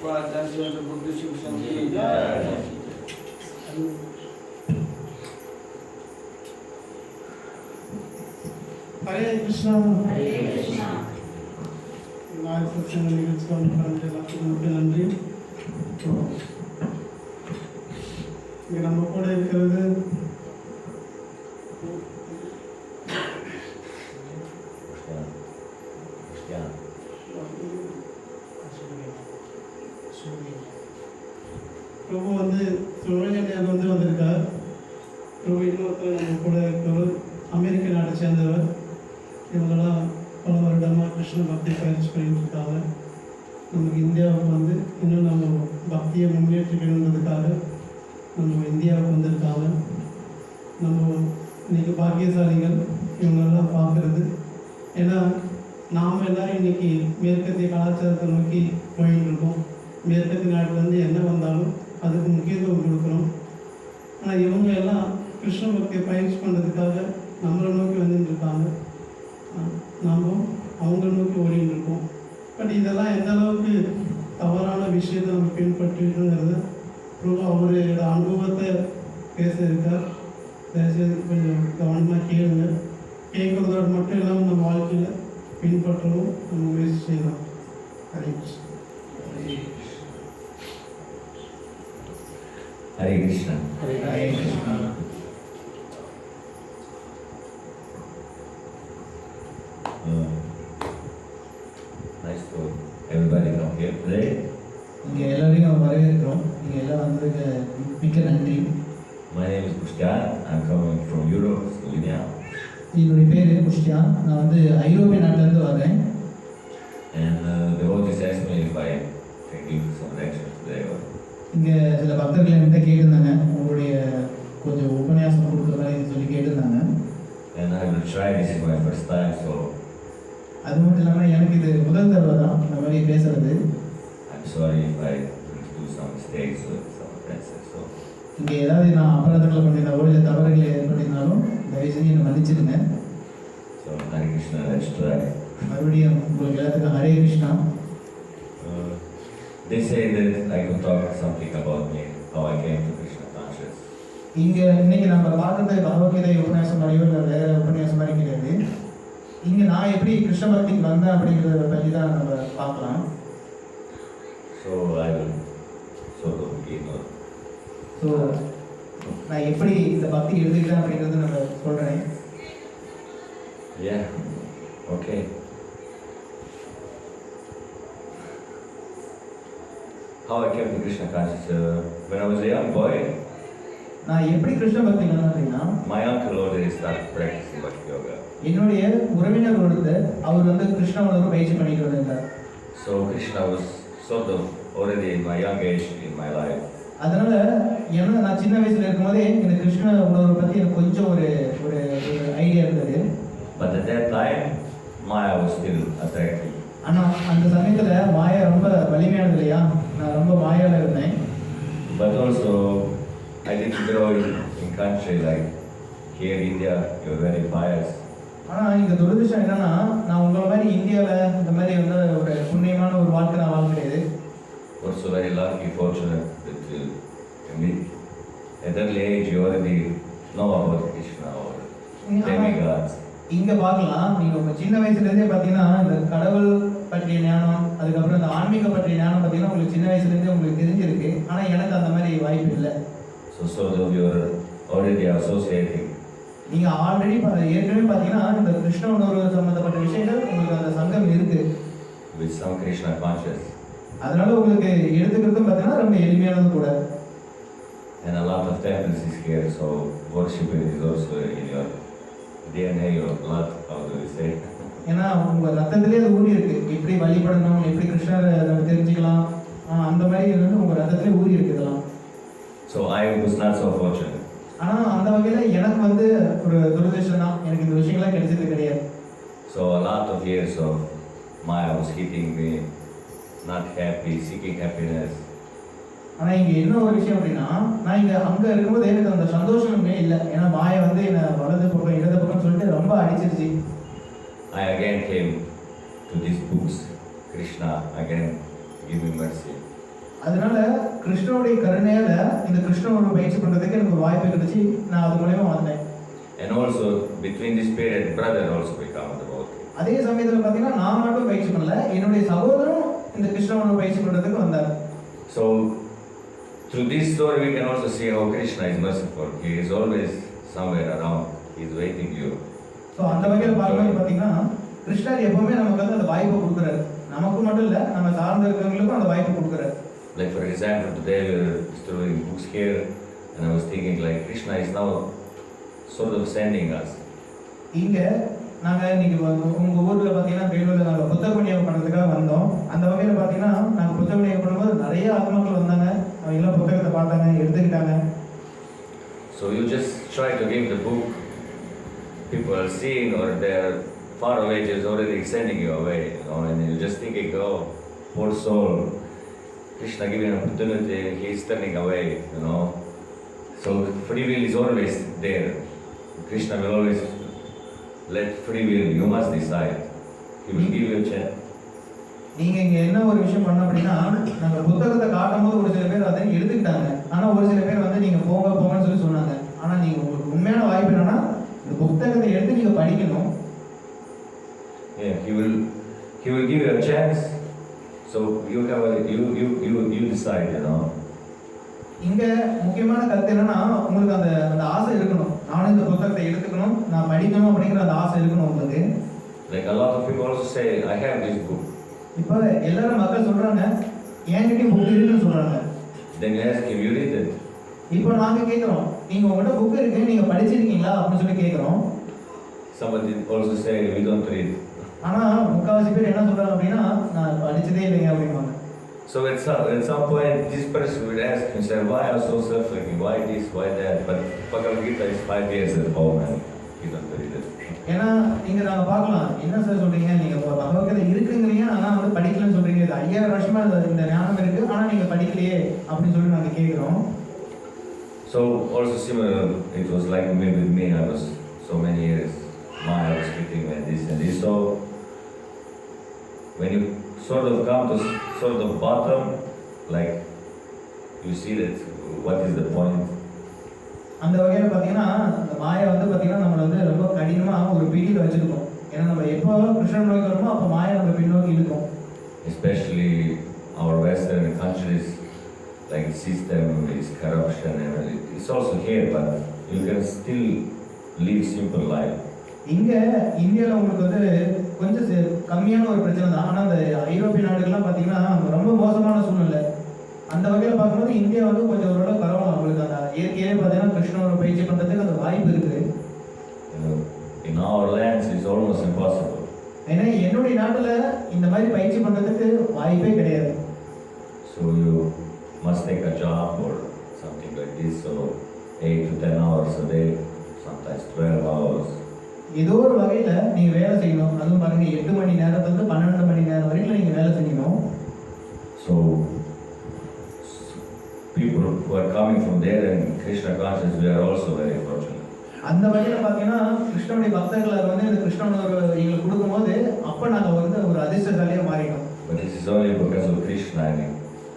बुद्ध शिव की जय। हरे कृष्णा हरे कृष्णा। नायक सत्संग इस्कॉन के नंदी तो ये நம்ம கூட இருக்கிறது பிரபு வந்து சுழலியால் வந்து வந்திருக்கார். பிரபு இன்னொருத்தர் நம்ம கூட இருக்கிறவர் அமெரிக்க நாட்டை சேர்ந்தவர். இவங்கெல்லாம் பல வருடமாக கிருஷ்ண பக்தி பயிற்சி பண்ணிட்டு இருக்காங்க. நமக்கு இந்தியாவுக்கு வந்து இன்னும் நம்ம பக்தியை முன்னேற்றிக்கணுன்றதுக்காக நம்ம இந்தியாவுக்கு வந்திருக்காங்க. நம்ம இன்றைக்கி பாக்கியசாலிகள் இவங்களெல்லாம் பார்க்குறது. ஏன்னா நாம் எல்லோரும் இன்றைக்கி மேற்கத்திய கலாச்சாரத்தை நோக்கி போயின்னு இருக்கோம். மேற்கத்திய நாட்டிலேருந்து என்ன வந்தாலும் அதுக்கு முக்கியத்துவம் கொடுக்குறோம். ஆனால் இவங்க எல்லாம் கிருஷ்ண பக்தியை பயிற்சி பண்ணுறதுக்காக நம்மளை நோக்கி வந்துட்டுருக்காங்க. நம்ம அவங்கள நோக்கி ஓடிட்டு இருக்கோம். பட் இதெல்லாம் எந்த அளவுக்கு தவறான விஷயத்தை நம்ம பின்பற்றிட்டுங்கிறது ரொம்ப அவரோட அனுபவத்தை பேச இருக்கார். தயவுசெய்து கொஞ்சம் கவனமாக கேளுங்க. கேட்குறதோடு மட்டும் இல்லாமல் நம்ம வாழ்க்கையில் பின்பற்றவும் நம்ம முயற்சி செய்யலாம். Hare Krishna. Hare Krishna. Hare Krishna. Nice to everybody come here today. இங்கே எல்லாரையும் வரவேற்கிறோம். நீங்கள் எல்லாம் வந்ததுக்கு மிக்க நன்றி. My name is Pushkar. I'm coming from Europe, Slovenia. என்னுடைய பேர் புஷ்டியான். நான் வந்து ஐரோப்பிய நாட்டிலேருந்து வரேன். And the devotees asked me if I can give some lectures today. இங்கே சில பக்தர்கள் என்கிட்ட கேட்டிருந்தாங்க, உங்களுடைய கொஞ்சம் உபன்யாசம் கொடுக்குற மாதிரி சொல்லி கேட்டிருந்தாங்க. And I will try. This is my first time, so அது மட்டும் இல்லாமல் எனக்கு இது முதல் தடவை தான் இந்த மாதிரி பேசுறது. I'm sorry if I do some mistakes or some offenses. So இங்கே ஏதாவது நான் அபராதங்களை பண்ணியிருந்தாலோ இல்லை தவறுகளை ஏற்பட்டிருந்தாலும் தயவு செஞ்சு என்னை மன்னிச்சிடுங்க. So Hare Krishna, let's try. மறுபடியும் உங்களுக்கு எல்லாத்துக்கும் Hare Krishna. They say that I could talk something about me, how I came to Krishna consciousness. இங்கே இன்னைக்கு நம்ம பார்க்கறது பகவத்கீதை உபன்யாசம் மாதிரியோ இல்லை வேற உபன்யாசம் மாதிரி கிடையாது. இங்கே நான் எப்படி கிருஷ்ண பக்திக்கு வந்தேன் அப்படிங்கிறத பற்றி தான் நம்ம பார்க்கலாம். So I will sort of begin. So நான் எப்படி இந்த பக்தி எடுத்துக்கிட்டேன் அப்படிங்கிறது நம்ம சொல்கிறேன். Yeah, okay. How I came to Krishna consciousness, when I was a young boy, நான் எப்படி கிருஷ்ண பக்தி வந்தேன் அப்படின்னா, my uncle already started practicing Bhakti Yoga. என்னுடைய உறவினர் ஒருத்தர் அவர் வந்து கிருஷ்ண உணர்வு பயிற்சி பண்ணிட்டு வந்திருந்தார். So Krishna was sort of already in my young age in my life. அதனால நான் சின்ன வயசுல இருக்கும்போதே எனக்கு கிருஷ்ண உணர்வை பற்றி எனக்கு கொஞ்சம் ஒரு ஒரு ஐடியா இருந்தது. But at that time, Maya was still attractive. ஆனால் அந்த சமயத்தில் மாயா ரொம்ப வலிமையானது இல்லையா, நான் ரொம்ப மாயாவில் இருந்தேன். But also, I didn't grow in country like here in India, you're very pious. ஆனால் இங்கே துரதிர்ஷ்டம் என்னன்னா, நான் உங்களை மாதிரி இந்தியாவில் இந்த மாதிரி வந்து ஒரு புண்ணியமான ஒரு வாழ்க்கை நான் வாழ கிடையாது. Also very lucky, fortunate that at early age you already know about Krishna or demigods. இங்கே பார்க்கலாம், நீங்கள் உங்கள் சின்ன வயசுலேருந்தே பார்த்தீங்கன்னா இந்த கடவுள் பற்றிய ஞானம், அதுக்கப்புறம் இந்த ஆன்மீகம் பற்றிய ஞானம் பார்த்தீங்கன்னா உங்களுக்கு சின்ன வயசுலேருந்தே உங்களுக்கு தெரிஞ்சிருக்கு. ஆனால் எனக்கு அந்த மாதிரி வாய்ப்பு இல்லை. So sort of you're already associating. நீங்கள் ஆல்ரெடி ஏற்கனவே பார்த்தீங்கன்னா இந்த கிருஷ்ண உணர்வு சம்மந்தப்பட்ட விஷயங்கள் உங்களுக்கு அந்த சங்கம் இருக்குது. With some Krishna conscious. அதனால உங்களுக்கு எடுத்துக்கிறதும் பார்த்தீங்கன்னா ரொம்ப எளிமையானது கூட. And a lot of temples is here, so worship is also in your DNA, your blood, how do you say? ஏன்னா உங்கள் ரத்தத்திலே அது ஊறி இருக்கு, எப்படி வழிபடணும், எப்படி கிருஷ்ணரை நம்ம தெரிஞ்சுக்கலாம், அந்த மாதிரி வந்து உங்கள் ரத்தத்திலே ஊறி இருக்கு இதெல்லாம். So I was not so fortunate. ஆனால் அந்த வகையில் எனக்கு வந்து ஒரு துரதிர்ஷ்டம் தான், எனக்கு இந்த விஷயங்கள்லாம் கிடைச்சது கிடையாது. So a lot of years of Maya was hitting me, not happy, seeking happiness. ஆனால் இங்கே என்ன ஒரு விஷயம் அப்படின்னா, நான் அங்கே இருக்கும்போது எனக்கு அந்த சந்தோஷமே இல்லை. ஏன்னா மாயை வந்து என்னை வலது பக்கம் இடது பக்கம் சொல்லிட்டு ரொம்ப அடிச்சிருச்சு. I again came to these books, Krishna again give me mercy. அதனால கிருஷ்ணனுடைய கருணையால இந்த கிருஷ்ணனோட பயிற்சி பண்றதுக்கு எனக்கு ஒரு வாய்ப்பு கிடைச்சி நான் அது மூலமா வந்தேன். And also between this period, brother also became devotee. அதே சமயத்துல பாத்தீங்கன்னா நான் மட்டும் பயிற்சி பண்ணல, என்னுடைய சகோதரரும் இந்த கிருஷ்ணனோட பயிற்சி பண்றதுக்கு வந்தார். So through this story we can also see how Krishna is merciful. He is always somewhere around. He is waiting you. So அந்த வகையில் பார்க்கும்போது பார்த்தீங்கன்னா கிருஷ்ணர் எப்பவுமே நமக்கு வந்து அந்த வாய்ப்பை கொடுக்குறாரு. நமக்கு மட்டும் இல்லை, நம்ம சார்ந்த இருக்கிறவங்களுக்கும் அந்த வாய்ப்பு கொடுக்குறாரு. Like for example, today we were distributing books here, and I was thinking like Krishna is now sort of sending us. இங்க நாங்க இன்னைக்கு உங்க ஊர்ல பாத்தீங்கன்னா வேலூர்ல நாங்க புத்தக விநியோகம் பண்றதுக்காக வந்தோம். அந்த வகையில பாத்தீங்கன்னா நாங்க புத்தக விநியோகம் பண்ணும்போது நிறைய ஆத்மாக்கள் வந்தாங்க. அவங்க எல்லாம் புத்தகத்தை பார்த்தாங்க, எடுத்துக்கிட்டாங்க. So you just try to give the book, people are seeing or they are far away, just already sending you away, you know, and you just thinking, oh, poor soul, Krishna giving an opportunity, he is turning away, you know. So free will is always there. Krishna will always let free will, you must decide. He will give you a chance. நீங்க இங்க என்ன ஒரு விஷயம் பண்ண அப்படின்னா, நாங்க புத்தகத்தை காட்டும் போது ஒரு சில பேர் அதை எடுத்துக்கிட்டாங்க. ஆனா ஒரு சில பேர் வந்து நீங்க போங்கன்னு சொல்லி சொன்னாங்க. ஆனா நீங்க உங்களுக்கு உண்மையான வாய்ப்பு என்னன்னா இந்த புத்தகத்தை எடுத்து நீங்க படிக்கணும். Yeah, he will give you a chance. So you decide, you know. இங்க முக்கியமான கருத்து என்னன்னா உங்களுக்கு அந்த ஆசை இருக்கணும். நானும் இந்த புத்தகத்தை எடுத்துக்கணும், நான் படிக்கணும் அப்படிங்கிற அந்த ஆசை இருக்கணும் உங்களுக்கு. Like a lot of people also say, I have this book. இப்போ எல்லாரும் மக்கள் சொல்றாங்க என்கிட்ட புக் இருக்குன்னு சொல்றாங்க. Then you ask him, you read it? இப்போ நாங்க கேக்குறோம், நீங்க உங்ககிட்ட புக் இருக்கு, நீங்க படிச்சிருக்கீங்களா அப்படின்னு சொல்லி கேக்குறோம். Somebody also say, we don't read. ஆனா முக்காவாசி பேர் என்ன சொல்றாங்க அப்படின்னா நான் படிச்சதே இல்லைங்க அப்படின்வாங்க. So at some point, this person would ask himself, why are so suffering? Why this? Why that? But Bhagavad Gita is 5 years at home and he don't read it. ஏன்னா நீங்க நாங்க பார்க்கலாம், என்ன சார் சொல்றீங்க, நீங்க பகவத்கீதை இருக்குங்கிறீங்க ஆனா வந்து படிக்கலன்னு சொல்றீங்க. இது 5000 வருஷமா இந்த ஞானம் இருக்கு, ஆனா நீங்க படிக்கலையே அப்படின்னு சொல்லி நாங்க கேட்கிறோம். So also similar, it was like with me. I was so many years. I was thinking like this and this. So when you sort of come to sort of bottom, like you see that what is the point. அந்த வகையில் பார்த்தீங்கன்னா அந்த மாயை வந்து பார்த்தீங்கன்னா நம்மளை வந்து ரொம்ப கடினமாக ஒரு பிடியில் வச்சுருக்கோம். ஏன்னா நம்ம எப்போ கிருஷ்ணன் நோக்கி வருமோ அப்போ மாயை நம்ம பின்னோக்கி இருக்கும். Especially our Western countries, like system is corruption and it's also here, but you can still live simple life. இங்கே இந்தியாவில் உங்களுக்கு வந்து கொஞ்சம் கம்மியான ஒரு பிரச்சனை தான். ஆனால் அந்த ஐரோப்பிய நாடுகள்லாம் பார்த்தீங்கன்னா ரொம்ப மோசமான சூழ்நிலை. அந்த வகையில் பார்க்கும்போது இந்தியா வந்து கொஞ்சம் ஓரளவு பரவாயில்ல. உங்களுக்கு அந்த இயற்கையிலே பார்த்தீங்கன்னா கிருஷ்ணனோட பயிற்சி பண்ணுறதுக்கு அந்த வாய்ப்பு இருக்குது. In our lands it's almost impossible. ஏன்னா என்னுடைய நாட்டில் இந்த மாதிரி பயிற்சி பண்ணுறதுக்கு வாய்ப்பே கிடையாது. So you must take a job or something like this, so 8 to 10 hours a day, sometimes 12 hours. ஏதோ ஒரு வகையில் நீங்கள் வேலை செய்யணும். அதுவும் பாருங்க 8 மணி நேரத்துலேருந்து 12 மணி நேரம் வரைக்கும் நீங்கள் வேலை செய்யணும். So people who are coming from there and Krishna consciousness, we are also very fortunate. அந்த வகையில் பார்த்தீங்கன்னா கிருஷ்ணனுடைய பக்தர்கள் வந்து இந்த கிருஷ்ணனோட எங்களுக்கு கொடுக்கும்போது அப்போ நாங்கள் வந்து ஒரு அதிர்ஷ்டசாலியாக மாறிட்டோம். But this is only because of Krishna and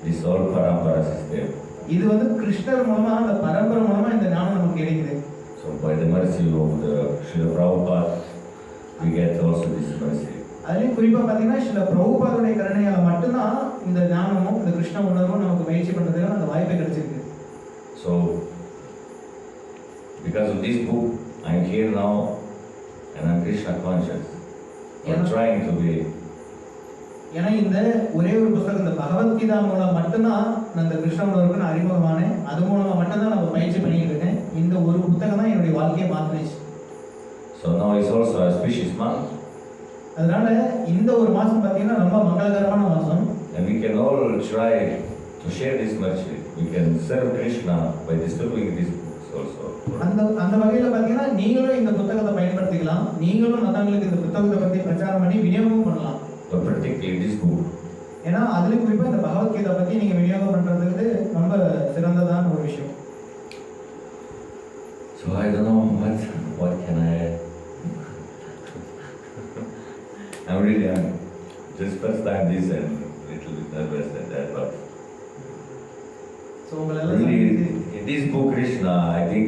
this whole parampara system. இது வந்து கிருஷ்ணர் மூலமா அந்த பரம்பரை மூலமா இந்த ஞானம் நமக்கு கிடைக்குது. So by the mercy of the Srila Prabhupada, we get also this mercy. அதுலேயும் குறிப்பாக பார்த்தீங்கன்னா சில பிரபுபாதுடைய கருணையால் மட்டும்தான் இந்த ஞானமும் இந்த கிருஷ்ண உணர்வும் நமக்கு பயிற்சி பண்ணுறதுக்கு அந்த வாய்ப்பை கிடைச்சிருக்கு. So because of this book, I am here now and I am Krishna conscious. I am trying to be. ஏன்னா இந்த ஒரே ஒரு புத்தகம் இந்த பகவத்கீதா மூலம் மட்டும்தான் அந்த கிருஷ்ண உணர்வுக்கு நான் அறிமுகமானேன். அது மூலமாக மட்டும்தான் நம்ம பயிற்சி பண்ணிக்கிட்டு இருக்கேன். இந்த ஒரு புத்தகம் தான் என்னுடைய வாழ்க்கையை மாற்றிச்சு. So now it's also a auspicious month. அதனால இந்த ஒரு மாதம் பார்த்தீங்கன்னா ரொம்ப மங்களகரமான மாதம். And we can all try to share this mercy. We can serve Krishna by distributing these books also. அந்த வகையில் பார்த்தீங்கன்னா நீங்களும் இந்த புத்தகத்தை பயன்படுத்திக்கலாம். நீங்களும் மற்றவங்களுக்கு இந்த புத்தகத்தை பற்றி பிரச்சாரம் பண்ணி விநியோகம் பண்ணலாம். But particularly this book. ஏன்னா அதுலேயும் குறிப்பாக இந்த பகவத்கீதை பற்றி நீங்கள் விநியோகம் பண்ணுறதுக்கு ரொம்ப சிறந்ததான ஒரு விஷயம். So I don't know what can I add. I'm just first time this and little bit nervous and that, but so உங்களெல்லாம் Really, சந்திச்சு in this book, Krishna, I think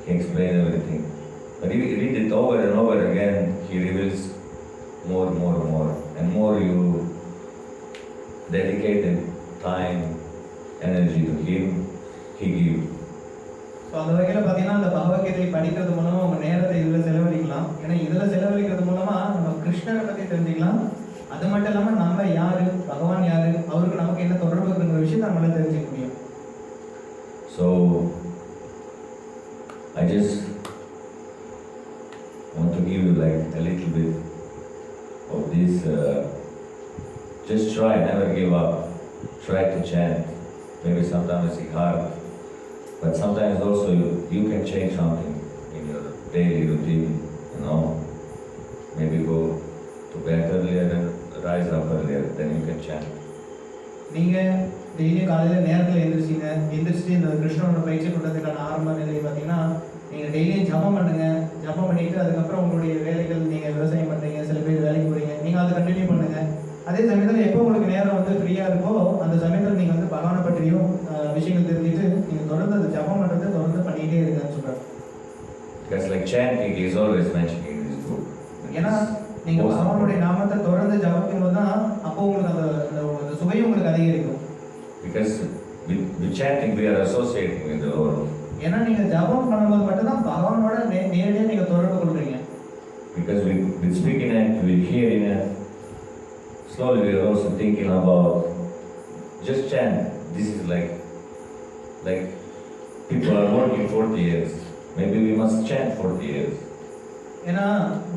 he explains everything. But if you read it over and over again, he reveals more, and more you dedicated time, energy to him, he gives. So அந்த வகையில் பார்த்தீங்கன்னா அந்த பகவத்கீதை படிக்கிறது மூலமாக உங்கள் நேரத்தை இதில் செலவழிக்கலாம். ஏன்னா இதில் செலவழிக்கிறது மூலமாக நம்ம கிருஷ்ணரை பற்றி தெரிஞ்சுக்கலாம். அது மட்டும் இல்லாமல் நம்ம யார், பகவான் யார், அவருக்கு நமக்கு என்ன தொடர்பு இருக்குங்கிற விஷயத்தை நம்மளால தெரிஞ்சுக்க முடியும். So, I just want to give you like a little bit of this. Just try, never give up. Try to chant. Maybe sometimes it's hard, but sometimes also you can change something in your daily routine. You know, maybe go to bed earlier and rise up earlier. Then you can chant. நீங்கள் டெய்லியும் காலையில் நேரத்தில் எந்திரிச்சு இந்த கிருஷ்ணனோட பயிற்சி பண்ணுறதுக்கான ஆரம்ப நிலை பார்த்தீங்கன்னா நீங்கள் டெய்லியும் ஜபம் பண்ணுங்கள். ஜபம் பண்ணிவிட்டு அதுக்கப்புறம் உங்களுடைய வேலைகள், நீங்கள் விவசாயம் பண்ணுறீங்க, சில பேர் வேலைக்கு போகிறீங்க, நீங்கள் அதை கண்டினியூ பண்ணுங்கள். அதே சமயத்தில் எப்போ உங்களுக்கு நேரம் வந்து ஃப்ரீயாக இருக்கோ அந்த சமயத்தில் நீங்கள் வந்து பகவானை பற்றியும் விஷயங்கள் தெரிஞ்சுட்டு நீங்கள் தொடர்ந்து அந்த ஜபம் பண்ணுறதை தொடர்ந்து பண்ணிக்கிட்டே இருங்கன்னு சொல்கிறார். Because like chanting is always mentioned in this book. ஏன்னா நீங்கள் பகவானுடைய நாமத்தை தொடர்ந்து ஜபிக்கும் போது தான் அப்போ உங்களுக்கு அந்த சுவையும் உங்களுக்கு அதிகரிக்கும். Because with chanting we are associating with the Lord. ஏன்னா நீங்கள் ஜபம் பண்ணும்போது மட்டும்தான் பகவானோட நேரடியாக நீங்கள் தொடர்பு கொள்றீங்க. Because with speaking it, with hearing it, slowly we are also thinking about just chant. This is like people are working 40 years. Maybe we must chant 40 years. ஏன்னா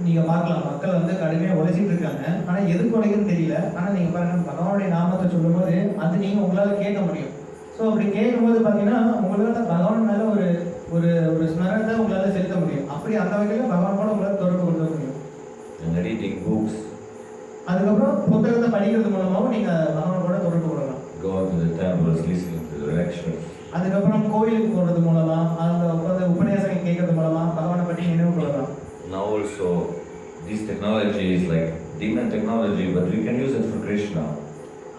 நீங்கள் பார்க்கலாம் மக்கள் வந்து கடுமையாக உழைச்சிட்டு இருக்காங்க. ஆனால் எதுக்கு உழைக்குன்னு தெரியல. ஆனால் நீங்கள் பாருங்கள் பகவானுடைய நாமத்தை சொல்லும்போது அது நீங்கள் உங்களால் கேட்க முடியும். ஸோ அப்படி கேட்கும்போது பார்த்தீங்கன்னா உங்களால் பகவான் மேலே ஒரு ஒரு ஒரு ஸ்மரணத்தை உங்களால் செலுத்த முடியும். அப்படி அந்த வகையில் பகவானோட உங்களால் தொடர்பு கொள்ள முடியும். And reading books. அதுக்கப்புறம் புத்தகத்தை படிக்கிறது மூலமாகவும் நீங்கள் பகவானோட தொடர்பு கொள்ளலாம். Go to the temples, listening to the lectures. அதுக்கப்புறம் கோயிலுக்கு போகிறது மூலமாக அந்த உட்காந்து உபன்யாசங்கள் கேட்கறது மூலமாக பகவானை பற்றி நினைவு கொள்ளலாம். Now also this technology is like demon technology, but we can use it for Krishna.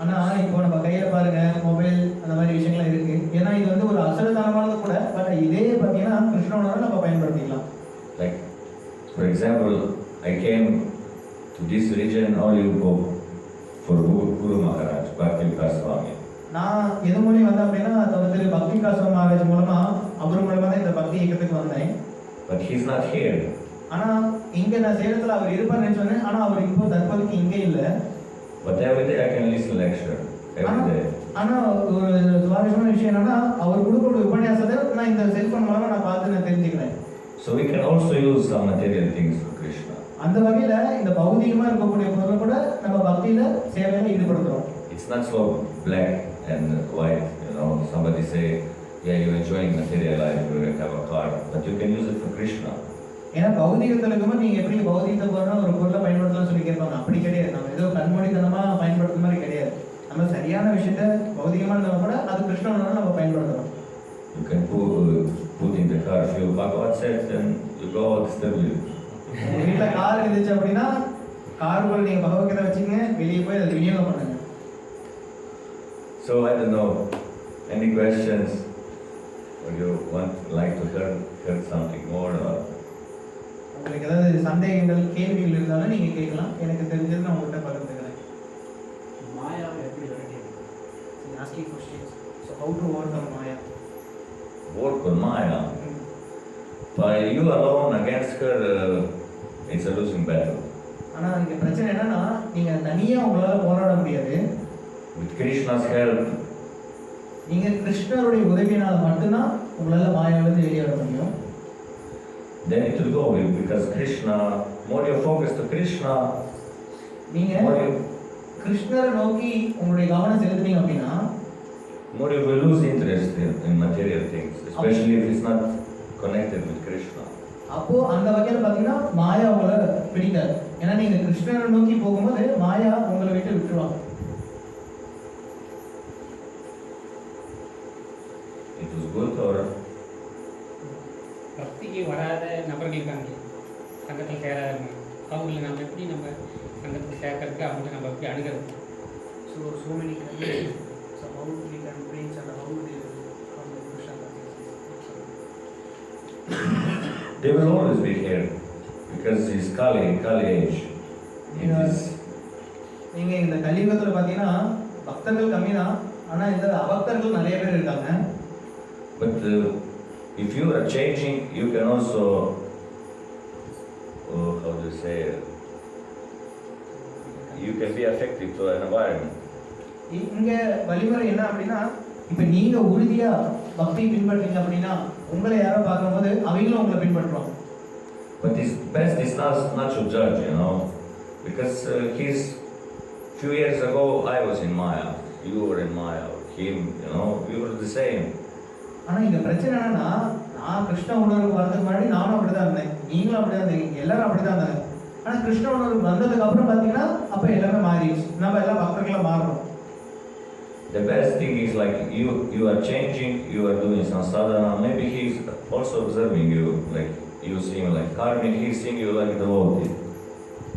ஆனால் இப்போ நம்ம கையில் பாருங்கள் மொபைல் அந்த மாதிரி விஷயங்கள்லாம் இருக்குது. ஏன்னா இது வந்து ஒரு அசுரத்தனமானது கூட, பட் இதே பார்த்தீங்கன்னா கிருஷ்ணனோட நம்ம பயன்படுத்திக்கலாம். Like for example, I came to this region only for Guru Maharaj, Bhakti Swami. நான் எது மூலியம் வந்தேன் அப்படின்னா திரு பக்தி காஸ்வாமி மகாராஜ் மூலமாக அவர் மூலமாக தான் இந்த பக்தி இயக்கத்துக்கு வந்தேன். But he's not here. ஆனால் இங்கே நான் சேலத்தில் அவர் இருப்பார்னு சொன்னேன். ஆனால் அவர் இப்போ தற்போதைக்கு இங்கே இல்லை. But every day I can listen lecture. Every day. ஆனால் ஒரு சுவாரஸ்யமான விஷயம் என்னன்னா அவர் கொடுக்கக்கூடிய உபன்யாசத்தை நான் இந்த செல்ஃபோன் மூலமாக நான் பார்த்து நான் தெரிஞ்சுக்கிறேன். So we can also use some material things for Krishna. அந்த வகையில் இந்த பௌதிகமாக இருக்கக்கூடிய பொருளை கூட நம்ம பக்தியில் சேவையில் ஈடுபடுத்துகிறோம். It's not so black and white, you know. Somebody say, yeah, you're enjoying material life, you have a car, but you can use it for Krishna. ஏன்னா பௌதிகத்தில் இருக்கும்போது நீங்கள் எப்படி பௌதிகத்தை போகிறோம் ஒரு பொருளை பயன்படுத்தலாம் சொல்லி கேட்பாங்க. அப்படி கிடையாது. நம்ம ஏதோ கண்மூடித்தனமாக பயன்படுத்துற மாதிரி கிடையாது. நம்ம சரியான விஷயத்த பௌதிகமாக இருந்தால் கூட அது கிருஷ்ணனோட நம்ம பயன்படுத்தணும். You can put in the car a few Bhagavad says, then you go out steadily. உங்கள் வீட்டில் கார் இருந்துச்சு அப்படின்னா காருக்குள்ள நீங்கள் பகவத்கீதை வச்சுங்க, வெளியே போய் அதை விநியோகம் பண்ணுங்க. So I don't know, any questions? Would you like to hear something more? Or? உங்களுக்கு ஏதாவது சந்தேகங்கள் கேள்விகள் இருந்தாலும் நீங்கள் கேட்கலாம். எனக்கு தெரிஞ்சது நான் உங்கள்கிட்ட பகிர்ந்துக்கிறேன். மாயாவை எப்படி விரட்டியது? Asking questions. So how to overcome Maya? Work on Maya. By you alone against her, it's a losing battle. ஆனால் இங்கே பிரச்சனை என்னன்னா நீங்கள் தனியாக உங்களால் போராட முடியாது. With Krishna's help, நீங்கள் கிருஷ்ணருடைய உதவியினால் மட்டும்தான் உங்களால் மாயாவிலிருந்து வெளியே வர முடியும். then it will go because Krishna, more you focus to Krishna, நீங்கள் கிருஷ்ணரை நோக்கி உங்களுடைய கவனம் செலுத்துனீங்க அப்படின்னா more you will lose interest in material things, especially if it's not connected with Krishna. அப்போ அந்த வகையில் பார்த்தீங்கன்னா மாயா உங்களை பிடிக்காது. ஏன்னா நீங்கள் கிருஷ்ணரை நோக்கி போகும்போது மாயா உங்களை விட்டு விட்டுருவாங்க. It was good or பக்திக்கு வராத நபர்கள் இருக்காங்க, சங்கத்தில் சேராதவங்க. அவங்கள நம்ம எப்படி நம்ம சங்கத்தில் சேர்க்கறதுக்கு அவங்கள நம்ம எப்படி அணுகிறது? So many countries. So how we can preach and how we They will always be here because it's Kali age. It is. நீங்கள் இந்த கலியுகத்தில் பார்த்தீங்கன்னா பக்தர்கள் கம்மி தான், ஆனால் இந்த அபக்தர்கள் நிறைய பேர் இருக்காங்க. But if you are changing, you can also, how do you say, you can be affected to an environment. இங்கே வழிமுறை என்ன அப்படின்னா, இப்போ நீங்கள் உறுதியாக பக்தியை பின்பற்றீங்க அப்படின்னா உங்களை யாரோ பார்க்கும்போது அவங்களும் உங்களை பின்பற்றுவாங்க. But it's best is not to judge, you know, because few years ago I was in Maya, you were in Maya, him, you know, we were the same. ஆனால் இங்கே பிரச்சனை என்னன்னா, நான் கிருஷ்ண உணர்வுக்கு வரதுக்கு முன்னாடி நானும் அப்படி தான் இருந்தேன், நீங்களும் அப்படி தான் இருந்தீங்க, எல்லாரும் அப்படி தான் இருந்தாங்க. ஆனால் கிருஷ்ண உணர்வுக்கு வந்ததுக்கு அப்புறம் பார்த்தீங்கன்னா அப்போ எல்லாமே மாறிடுச்சு, நம்ம எல்லாம் பக்தர்களாக மாறணும். The best thing is like you are changing, you are doing some sadhana, maybe he is also observing you, like you seem like karmic, he is seeing you like a devotee.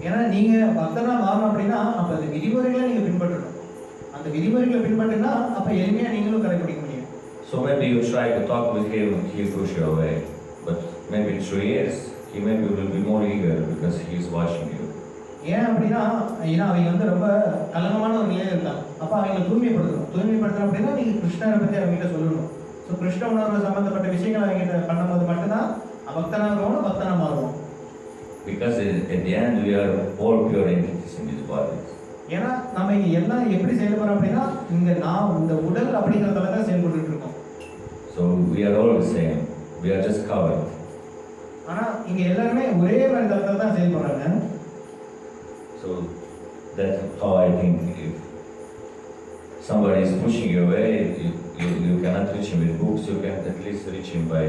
ஏன்னா நீங்கள் பக்தனாக மாறணும் அப்படின்னா அப்போ அந்த விதிமுறைகளை நீங்கள் பின்பற்றணும். அந்த விதிமுறைகளை பின்பற்றினா அப்போ எளிமையாக நீங்களும் கடைபிடிக்க முடியும். So maybe you try to talk with him, he push you away. But maybe in 3 years, he maybe will be more eager because he is watching you. ஏன் அப்படின்னா, ஏன்னா அவங்க வந்து ரொம்ப கலங்கமான ஒரு நிலையில் இருக்காங்க. அப்போ அவங்களை தூய்மைப்படுத்தணும் அப்படின்னா நீங்கள் கிருஷ்ணரை பற்றி அவங்ககிட்ட சொல்லணும். ஸோ கிருஷ்ண உணர்வு சம்மந்தப்பட்ட விஷயங்கள் அவங்ககிட்ட பண்ணும்போது மட்டும்தான் பக்தனாக இருக்கணும், பக்தனாக மாறுவோம். Because at the end we are all pure entities in these bodies. ஏன்னா நம்ம இங்கே எல்லாம் எப்படி செயல்படுறோம் அப்படின்னா இங்கே நான் இந்த உடல் அப்படிங்கிறதுல தான் செயல்பட்டு இருக்கோம். So we are all the same. We are just covered. ஆனால் இங்கே எல்லாருமே ஒரே மாதிரி தளத்தில் தான் செயல்படுறாங்க. So that's how I think if somebody is pushing you away, you cannot reach him with books, you can at least reach him by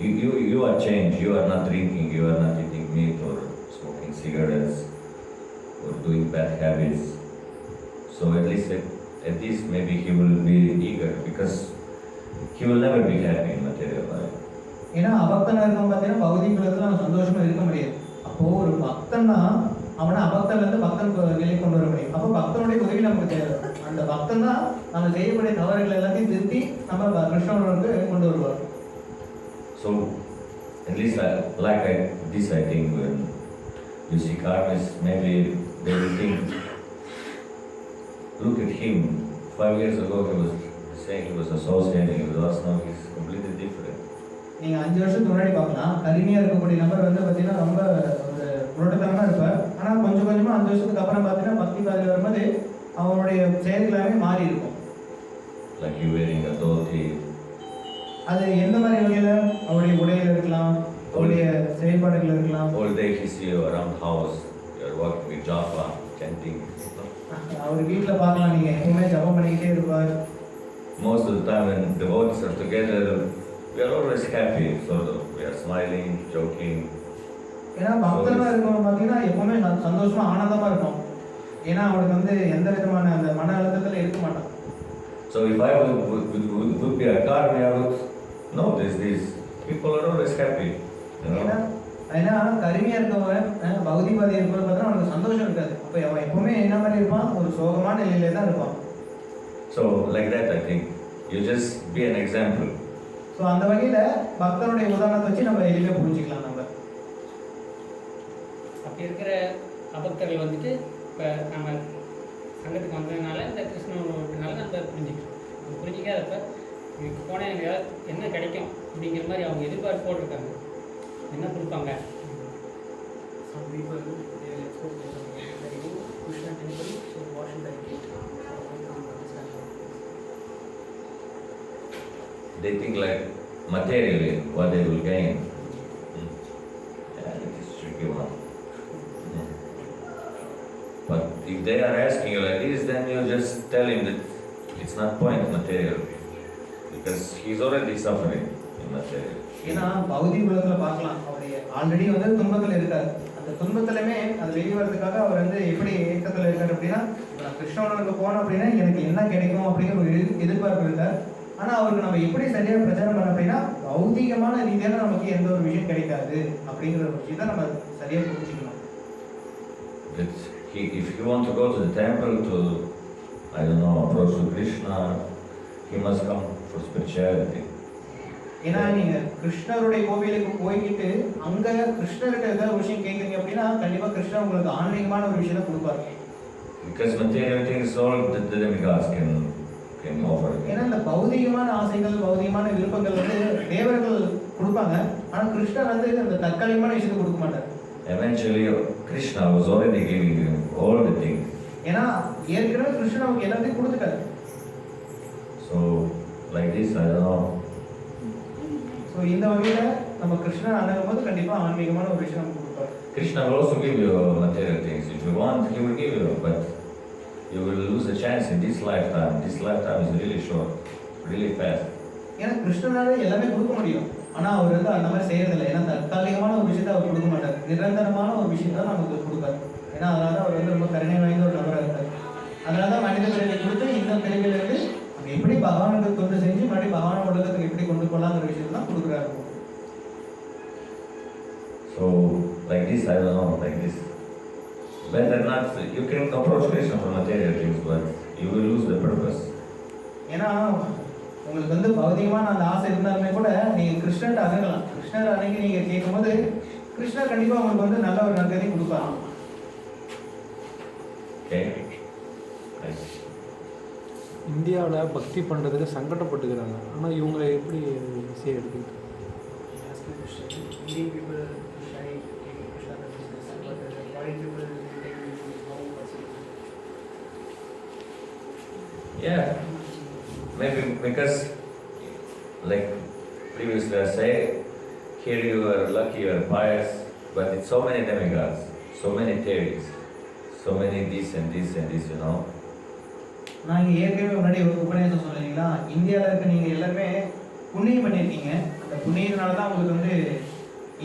you are changed, you are not drinking, you are not eating meat or smoking cigarettes or doing bad habits. So at least at this maybe he will be eager because he will never be happy in material life. ஏன்னா அபக்தனாக இருக்கவங்க பார்த்தீங்கன்னா பௌதிக உலகத்தில் நம்ம சந்தோஷமாக இருக்க முடியாது. அப்போது ஒரு பக்தன்னா அவனை அபக்தன்லேருந்து பக்தன் நிலை கொண்டு வர முடியும். அப்போ பக்தனுடைய உதவி நமக்கு தேவை. அந்த பக்தன் தான் நம்ம செய்யக்கூடிய தவறுகள் எல்லாத்தையும் திருத்தி நம்ம கிருஷ்ணனுக்கு கொண்டு வருவார். So at least this I think when you see karmists, maybe they will think, look at him, 5 years ago he was saying he was associating with us, now he's completely different. நீங்கள் 5 வருஷத்துக்கு முன்னாடி பார்க்கலாம், கருமையாக இருக்கக்கூடிய நபர் வந்து பார்த்தீங்கன்னா ரொம்ப ஒரு புரோட்டத்தனமாக இருப்பார். ஆனால் கொஞ்சம் கொஞ்சமாக 5 வருஷத்துக்கு அப்புறம் பார்த்தீங்கன்னா பக்தி பாதையில் வரும்போது அவனுடைய செயல்களாகவே மாறி இருக்கும். Like you wearing a dhoti. அது எந்த மாதிரி வகையில் அவருடைய உடையில் இருக்கலாம், அவருடைய செயல்பாடுகள் இருக்கலாம். All day he see you around house, you are walking with japa, chanting. அவர் வீட்டில் பார்க்கலாம், நீங்கள் எப்பவுமே ஜபம் பண்ணிக்கிட்டே இருப்பார். Most of the time when devotees are together, we are always happy, sort of. We are smiling, joking. ஏன்னா பக்தனாக இருக்கவங்க பார்த்தீங்கன்னா எப்பவுமே சந்தோஷமாக ஆனந்தமாக இருக்கும். ஏன்னா அவனுக்கு வந்து எந்த விதமான அந்த மன அழுத்தத்தில் இருக்க மாட்டான். So if I would be a karmi, I would notice this. People are always happy. You know? ஏன்னா கருமையாக இருக்கவங்க பௌதிகவாதி இருக்கும்போது பார்த்தீங்கன்னா அவனுக்கு சந்தோஷம் இருக்காது. அப்போ அவன் எப்பவுமே என்ன மாதிரி இருப்பான், ஒரு சோகமான நிலையிலே தான் இருப்பான். So like that I think you just be an example. So அந்த வகையில் பக்தனுடைய உதாரணத்தை வச்சு நம்ம எளிமையாக புரிஞ்சுக்கலாம். நம்ம அப்படி இருக்கிற அபக்தர்கள் வந்துட்டு இப்போ நம்ம சங்கத்துக்கு வந்ததுனால இந்த கிருஷ்ணனால நம்ம புரிஞ்சுக்கிறோம். புரிஞ்சிக்காதப்ப இதுக்கு போனால் எனக்கு ஏதாவது என்ன கிடைக்கும் அப்படிங்கிற மாதிரி அவங்க எதிர்பார்ப்போடு இருக்காங்க. என்ன கொடுப்பாங்க? Some people they will expect that you Krishna temple, so what should I get? I don't understand. They think like materially what they will gain. Yeah, it is tricky one. But if they are asking you like this, then you just tell him that it's not point material because he's already suffering in material. ஏன்னா பௌதிக உலகத்தில் பார்க்கலாம், அவருடைய already வந்து துன்பத்தில் இருக்கார். அந்த துன்பத்திலுமே அது வெளிவரதுக்காக அவர் வந்து எப்படி ஏக்கத்தில் இருக்கார் அப்படின்னா, நான் கிருஷ்ணனுக்கு போனோம் அப்படின்னா எனக்கு என்ன கிடைக்கும் அப்படிங்கிற ஒரு எதிர்பார்ப்பு இருக்கார். ஆனால் அவருக்கு நம்ம எப்படி சரியாக பிரச்சாரம் பண்ண அப்படின்னா பௌதிகமான ரீதியான நமக்கு எந்த ஒரு விஷயம் கிடைக்காது அப்படிங்கிற ஒரு விஷயத்தை நம்ம சரியாக புரிஞ்சுக்கணும். If he want to go to the temple to, I don't know, approach to Krishna, he must come for spirituality. ஏன்னா நீங்க கிருஷ்ணருடைய கோவிலுக்கு போய்கிட்டு அங்க கிருஷ்ணர்கிட்ட ஏதாவது ஒரு விஷயம் கேட்குறீங்க அப்படின்னா கண்டிப்பா கிருஷ்ணர் உங்களுக்கு ஆன்மீகமான ஒரு விஷயத்தை கொடுப்பாரு. Because material things all the demigods can offer. ஏன்னா இந்த பௌதிகமான ஆசைகள் பௌதிகமான விருப்பங்கள் வந்து தேவர்கள் கொடுப்பாங்க, ஆனா கிருஷ்ணர் வந்து அந்த தற்காலிகமான விஷயத்தை கொடுக்க மாட்டார். Eventually Krishna was already giving him all the things. ஏன்னா ஏற்கனவே கிருஷ்ணர் நமக்கு எல்லாத்தையும் கொடுத்துட்டாரு. So like this, I don't know. So இந்த வகையில நம்ம கிருஷ்ணர் அணுகும் போது கண்டிப்பா ஆன்மீகமான ஒரு விஷயம் நமக்கு கொடுப்பாரு. Krishna will also give you material things. If you want, he will give you, but you will lose a chance in this lifetime. This lifetime is really short, really fast. ஏன்னா கிருஷ்ணனால எல்லாமே கொடுக்க முடியும், ஆனா அவர் வந்து அந்த மாதிரி செய்யறதில்லை. ஏன்னா தற்காலிகமான ஒரு விஷயத்தை அவர் கொடுக்க மாட்டார், நிரந்தரமான ஒரு விஷயத்தை தான் நமக்கு கொடுப்பாரு. ஏன்னா அதனால தான் அவர் வந்து ரொம்ப கருணை வாய்ந்த ஒரு நபராக இருக்கார். அதனால தான் மனித பிறவியை கொடுத்து இந்த பிறவிலிருந்து அங்கே எப்படி பகவானுக்கு தொண்டு செஞ்சு மறுபடியும் பகவான உலகத்துக்கு எப்படி கொண்டு போகலாங்கிற விஷயத்தை தான் கொடுக்குறாரு. So like this, I don't know, like this. Better not. You can approach Krishna for material things, but you will lose the purpose. ஏன்னா உங்களுக்கு வந்து பௌதிகமான அந்த ஆசை இருந்தாலுமே கூட நீங்க கிருஷ்ணர்கிட்ட அணுகலாம். கிருஷ்ணர் அணுகி நீங்க கேட்கும்போது கிருஷ்ணர் கண்டிப்பா உங்களுக்கு வந்து நல்ல ஒரு நற்கதி கொடுப்பாங்க. Okay. Nice. இந்தியாவில் பக்தி பண்ணுறதுக்கு சங்கடப்பட்டுக்கிறாங்க, ஆனால் இவங்க எப்படி ஈஸியாக எடுத்துக்கிட்டு Indian people shy taking Krishna consciousness, but foreign people take this how possible? Yeah, maybe because like previously I said, here you are lucky, you are pious, but it's so many demigods, so many theories, so many this and this and this, you know. நான் ஏற்கனவே முன்னாடி ஒரு உபநிஷம் சொன்னீங்களா, இந்தியாவில் இருக்க நீங்கள் எல்லாருமே புண்ணியம் பண்ணியிருக்கீங்க. அந்த புண்ணியத்தினால தான் உங்களுக்கு வந்து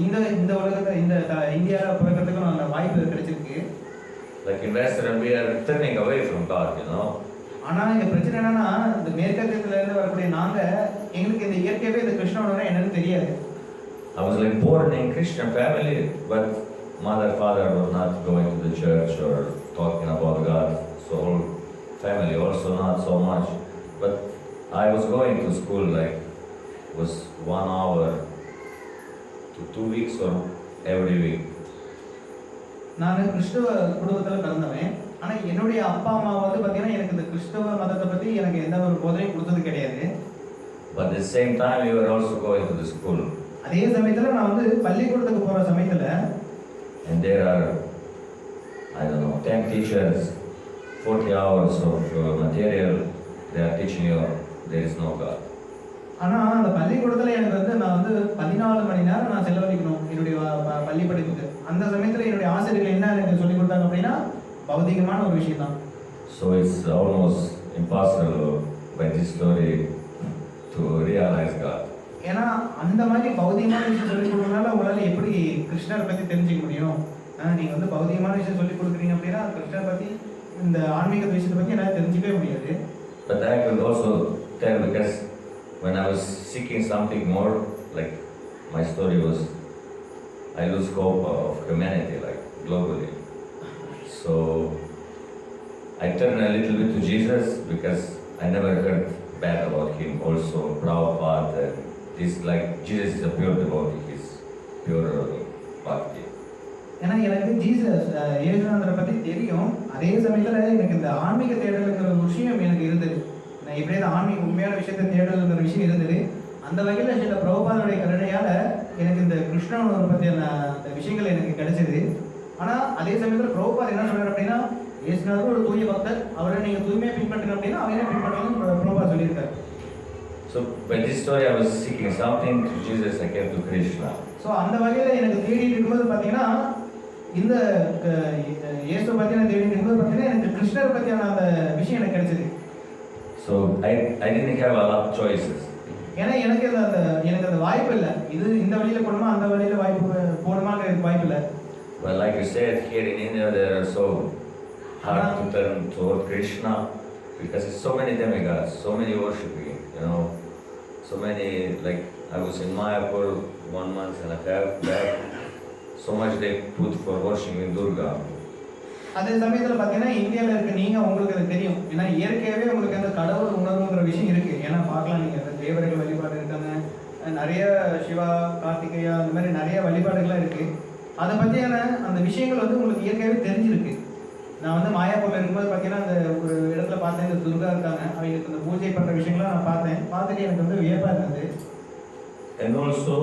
இந்த இந்த உலகத்தை இந்த இந்தியாவில் பிறக்கிறதுக்கும் அந்த வாய்ப்பு கிடைச்சிருக்கு. Like in Western, we are turning away from God, you know. ஆனால் இங்கே பிரச்சனை என்னன்னா, இந்த மேற்கத்தியத்துலேருந்து வரக்கூடிய நாங்கள் எங்களுக்கு இந்த இயற்கையாகவே இந்த கிருஷ்ணனோட என்னன்னு தெரியாது. I was like born in Christian family, but mother, father were not going to the church or talking about God, so family also not so much, but I was going to school like was 1 hour to 2 weeks or every week. நான் கிறிஸ்துவ குடும்பத்தில் பிறந்தவன், ஆனால் என்னுடைய அப்பா அம்மா வந்து பார்த்தீங்கன்னா எனக்கு இந்த கிறிஸ்துவ மதத்தை பற்றி எனக்கு எந்த ஒரு போதனையும் கொடுத்தது கிடையாது. But at the same time we were also going to the school. அதே சமயத்தில் நான் வந்து பள்ளிக்கூடத்துக்கு போகிற சமயத்தில் and there are I don't know 10 teachers, 40 hours of material they are teaching you there is no God. ஆனால் அந்த பள்ளிக்கூடத்தில் எனக்கு வந்து நான் வந்து 14 மணி நேரம் நான் செலவழிக்கணும் என்னுடைய பள்ளி படிப்புக்கு. அந்த சமயத்தில் என்னுடைய ஆசிரியர்கள் என்ன எனக்கு சொல்லிக் கொடுத்தாங்க அப்படின்னா பௌதிகமான ஒரு விஷயம் தான். So it's almost impossible by this story to realize God. ஏன்னா அந்த மாதிரி பௌதிகமான விஷயம் சொல்லிக் கொடுக்கறதுனால உங்களால் எப்படி கிருஷ்ணரை பற்றி தெரிஞ்சுக்க முடியும்? நீங்கள் வந்து பௌதிகமான விஷயம் சொல்லிக் கொடுக்குறீங்க அப்படின்னா கிருஷ்ணரை பற்றி இந்த ஆன்மீக விஷயத்தை பற்றி என்னால் தெரிஞ்சிக்கவே முடியாது. But I could also tell because when I was seeking something more, like my story was, I lose hope of humanity, like globally. So I turned a little bit to Jesus because I never heard bad about him. Also, Prabhupada, this like Jesus is a pure devotee, he's pure bhakti. ஏன்னா எனக்கு Jesus இயேசுநாதரை பற்றி தெரியும். அதே சமயத்தில் எனக்கு இந்த ஆன்மீக தேடலுங்கிற ஒரு விஷயம் எனக்கு இருந்தது. நான் எப்படியே இந்த ஆன்மீக உண்மையான விஷயத்தை தேடலுங்கிற விஷயம் இருந்தது. அந்த வகையில் சில பிரபுபாதனுடைய கருணையால் எனக்கு இந்த கிருஷ்ணனோட பற்றியான அந்த விஷயங்கள் எனக்கு கிடைச்சிது. ஆனால் அதே சமயத்தில் பிரபுபாத் என்ன சொல்கிறார் அப்படின்னா இயேசுநாதர் ஒரு தூய பக்தர், அவரை நீங்கள் தூய்மையாக பின்பற்றுங்க அப்படின்னா அவரே பின்பற்றணும்னு பிரபுபாத் சொல்லியிருக்காரு. So by this story I was seeking something to Jesus, I came to Krishna. So அந்த வகையில் எனக்கு தேடிட்டு இருக்கும்போது பார்த்தீங்கன்னா இந்த இயேசு பற்றின தேடிட்டு இருக்கும்போது பார்த்தீங்கன்னா எனக்கு கிருஷ்ணரை பற்றியான அந்த விஷயம் எனக்கு கிடைச்சிது. So I didn't have a lot of choices. ஏன்னா எனக்கு அந்த வாய்ப்பு இல்லை, இது இந்த வழியில் போகணுமா அந்த வழியில் வாய்ப்பு போகணுமாங்கிற எனக்கு வாய்ப்பு இல்லை. Well, like you said, here in India there are so hard to turn toward Krishna because there's so many demigods, so many worshiping, you know, so many, like I was in Mayapur 1 month and a half back, so much they put for worshiping Durga. அதே சமயத்தில் பார்த்தீங்கன்னா இந்தியாவில் இருக்க நீங்கள் உங்களுக்கு அது தெரியும். ஏன்னா இயற்கையாகவே உங்களுக்கு அந்த கடவுள் உணர்வுங்கிற விஷயம் இருக்குது. ஏன்னா பார்க்கலாம் நீங்கள் தேவர்கள் வழிபாடு இருக்காங்க, நிறைய சிவா கார்த்திகேயா அந்த மாதிரி நிறைய வழிபாடுகள்லாம் இருக்குது. அதை பற்றியான அந்த விஷயங்கள் வந்து உங்களுக்கு இயற்கையாகவே தெரிஞ்சிருக்கு. நான் வந்து மாயாப்பூரில் இருக்கும்போது பார்த்தீங்கன்னா அந்த ஒரு இடத்துல பார்த்தேன், இந்த துர்கா இருக்காங்க, அவங்களுக்கு இந்த பூஜை பண்ணுற விஷயங்கள்லாம் நான் பார்த்துட்டு எனக்கு வந்து வியப்பாக இருந்தது. And also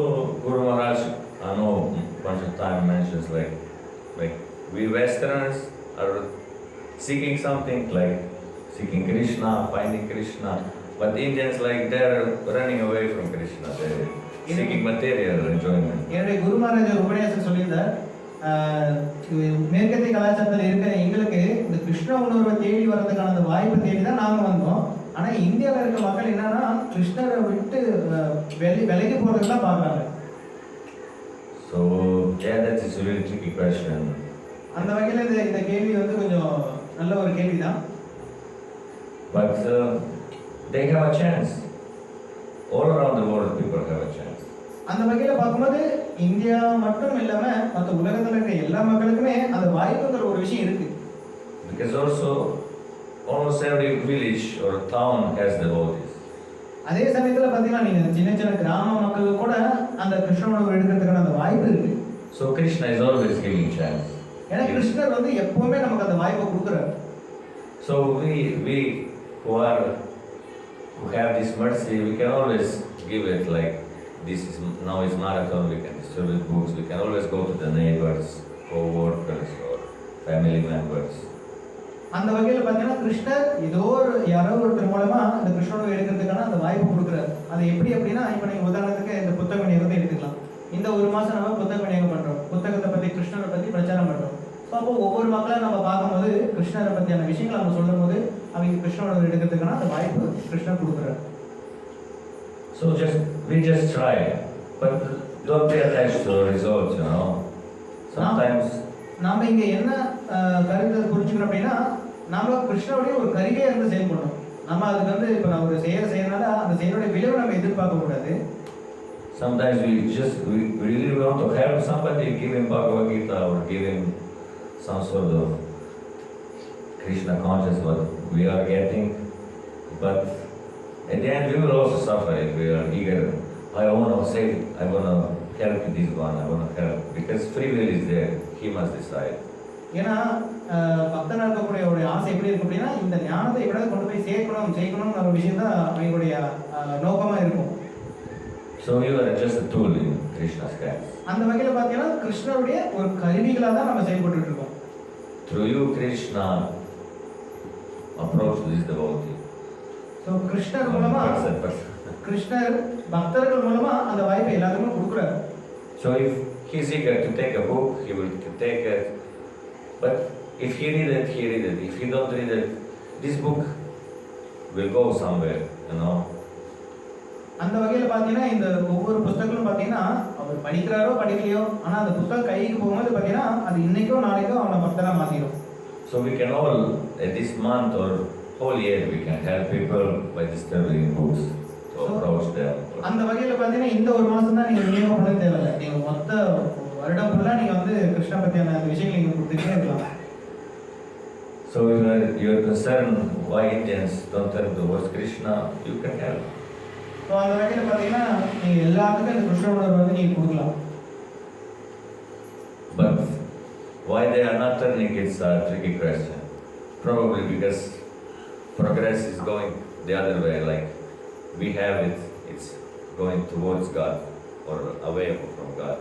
Guru Maharaj, I know bunch of time mentions like we Westerners are seeking something like seeking Krishna, finding Krishna, but Indians like they're running away from Krishna, they're seeking material enjoyment. என்னுடைய குரு மகாராஜ் ஒரு உபன்யாசம் சொல்லியிருந்தார், மேற்கத்திய கலாச்சாரத்தில் இருக்கிற எங்களுக்கு இந்த கிருஷ்ண உணர்வை தேடி வர்றதுக்கான அந்த வாய்ப்பை தேடி தான் நாங்கள் வந்தோம். ஆனால் இந்தியாவில் இருக்க மக்கள் என்னன்னா கிருஷ்ணரை விட்டு விலகி போகிறதுக்கு தான் பார்க்குறாங்க. So yeah, that is a really tricky question. அந்த வகையில் இந்த கேள்வி வந்து கொஞ்சம் நல்ல ஒரு கேள்வி தான். But they have a chance. All around the world people have a chance. அந்த வகையில் பார்க்கும்போது இந்தியா மட்டும் இல்லாமல் மற்ற உலகத்தில் இருக்க எல்லா மக்களுக்குமே அந்த வாய்ப்புங்கிற ஒரு விஷயம் இருக்கு. Because also almost every village or town has devotees. அதே சமயத்தில் பார்த்தீங்கன்னா நீங்கள் சின்ன சின்ன கிராம மக்கள் கூட அந்த கிருஷ்ண உணவு எடுக்கிறதுக்கான அந்த வாய்ப்பு இருக்கு. So Krishna is always giving chance. ஏன்னா கிருஷ்ணர் வந்து எப்பவுமே நமக்கு அந்த வாய்ப்பை கொடுக்குறாரு. So we who have this mercy, we can always give it like this is now is marathon, we can distribute books, we can always go to the neighbors, co-workers or family members. அந்த வகையில் பார்த்தீங்கன்னா கிருஷ்ணர் யாரோ ஒருத்தர் மூலமா அந்த கிருஷ்ணனை எடுக்கிறதுக்கான அந்த வாய்ப்பு கொடுக்குறாரு. அது எப்படி அப்படின்னா இப்போ நீங்கள் உதாரணத்துக்கு இந்த புத்தக விநியோகத்தை எடுத்துக்கலாம். இந்த ஒரு மாதம் நம்ம புத்தக விநியோகம் பண்ணுறோம், புத்தகத்தை பற்றி கிருஷ்ணரை பற்றி பிரச்சாரம் பண்ணுறோம். ஸோ அப்போ ஒவ்வொரு மக்களாக நம்ம பார்க்கும்போது கிருஷ்ணரை பற்றியான விஷயங்களை நம்ம சொல்லும் போது அவங்க கிருஷ்ணனோட எடுக்கிறதுக்கான அந்த வாய்ப்பு கிருஷ்ணர் கொடுக்குறாரு. So we just try, but don't be attached to the results, you know. Sometimes நாம இங்க என்ன கருத்தை புரிஞ்சுக்கணும் அப்படின்னா நாம கிருஷ்ணனுடைய ஒரு கருவியா இருந்து செயல்படணும். நம்ம அதுக்கு வந்து இப்போ நான் ஒரு செய்யறதுனால அந்த செயலுடைய விளைவை நம்ம எதிர்பார்க்க கூடாது. sometimes we really want to help somebody, give him Bhagavad Gita or give him some sort of Krishna consciousness what we are getting, but at the end we will also suffer if we are eager. I want to save, I want to help this one, I want to help, because free will is there, he must decide. ஏன்னா பக்தனாக இருக்கக்கூடிய ஒரு ஆசை எப்படி இருக்கும் அப்படின்னா இந்த ஞானத்தை எப்படியாவது கொண்டு போய் சேர்க்கணும்னு ஒரு விஷயம் தான் அவங்களுடைய நோக்கமா இருக்கும். So you are just a tool in Krishna's hands. அந்த வகையில் பார்த்தீங்கன்னா கிருஷ்ணருடைய ஒரு கருவிகளாக தான் நம்ம செயல்பட்டு இருக்கோம். Through you Krishna approach this devotee. So கிருஷ்ணர் மூலமா கிருஷ்ணர் பக்தர்கள் மூலமா அந்த வாய்ப்பை எல்லாத்துக்குமே கொடுக்குறாரு. So if he is eager to take a book, he will take it. But if he read it, he read it. If he don't read it, this book will go somewhere, you know. அந்த வகையில் பார்த்தீங்கன்னா இந்த ஒவ்வொரு புத்தகங்களும் பார்த்தீங்கன்னா அவர் படிக்கிறாரோ படிக்கலையோ ஆனால் அந்த புத்தகம் கைக்கு போகும்போது பார்த்தீங்கன்னா அது இன்னைக்கோ நாளைக்கோ அவனை பக்தராக மாற்றிடும். So we can all, this month or whole year, we can help people by distributing books to approach them. அந்த வகையில் பார்த்தீங்கன்னா இந்த ஒரு மாதம் தான் நீங்கள் விநியோகம் பண்ண தேவையில்லை. நீங்கள் மொத்த வருடம் ஃபுல்லாக நீங்கள் வந்து கிருஷ்ண பற்றியான அந்த விஷயங்களை நீங்கள் கொடுத்துட்டே இருக்கலாம். So if you are concerned why Indians don't turn towards Krishna, you can help. So அந்த வகையில் பார்த்தீங்கன்னா நீங்கள் எல்லாத்துக்கும் இந்த கிருஷ்ண உணர்வு வந்து நீங்கள் கொடுக்கலாம். But why they are not turning, it's a tricky question. Probably because progress is going the other way, like we have it, it's going towards God or away from God.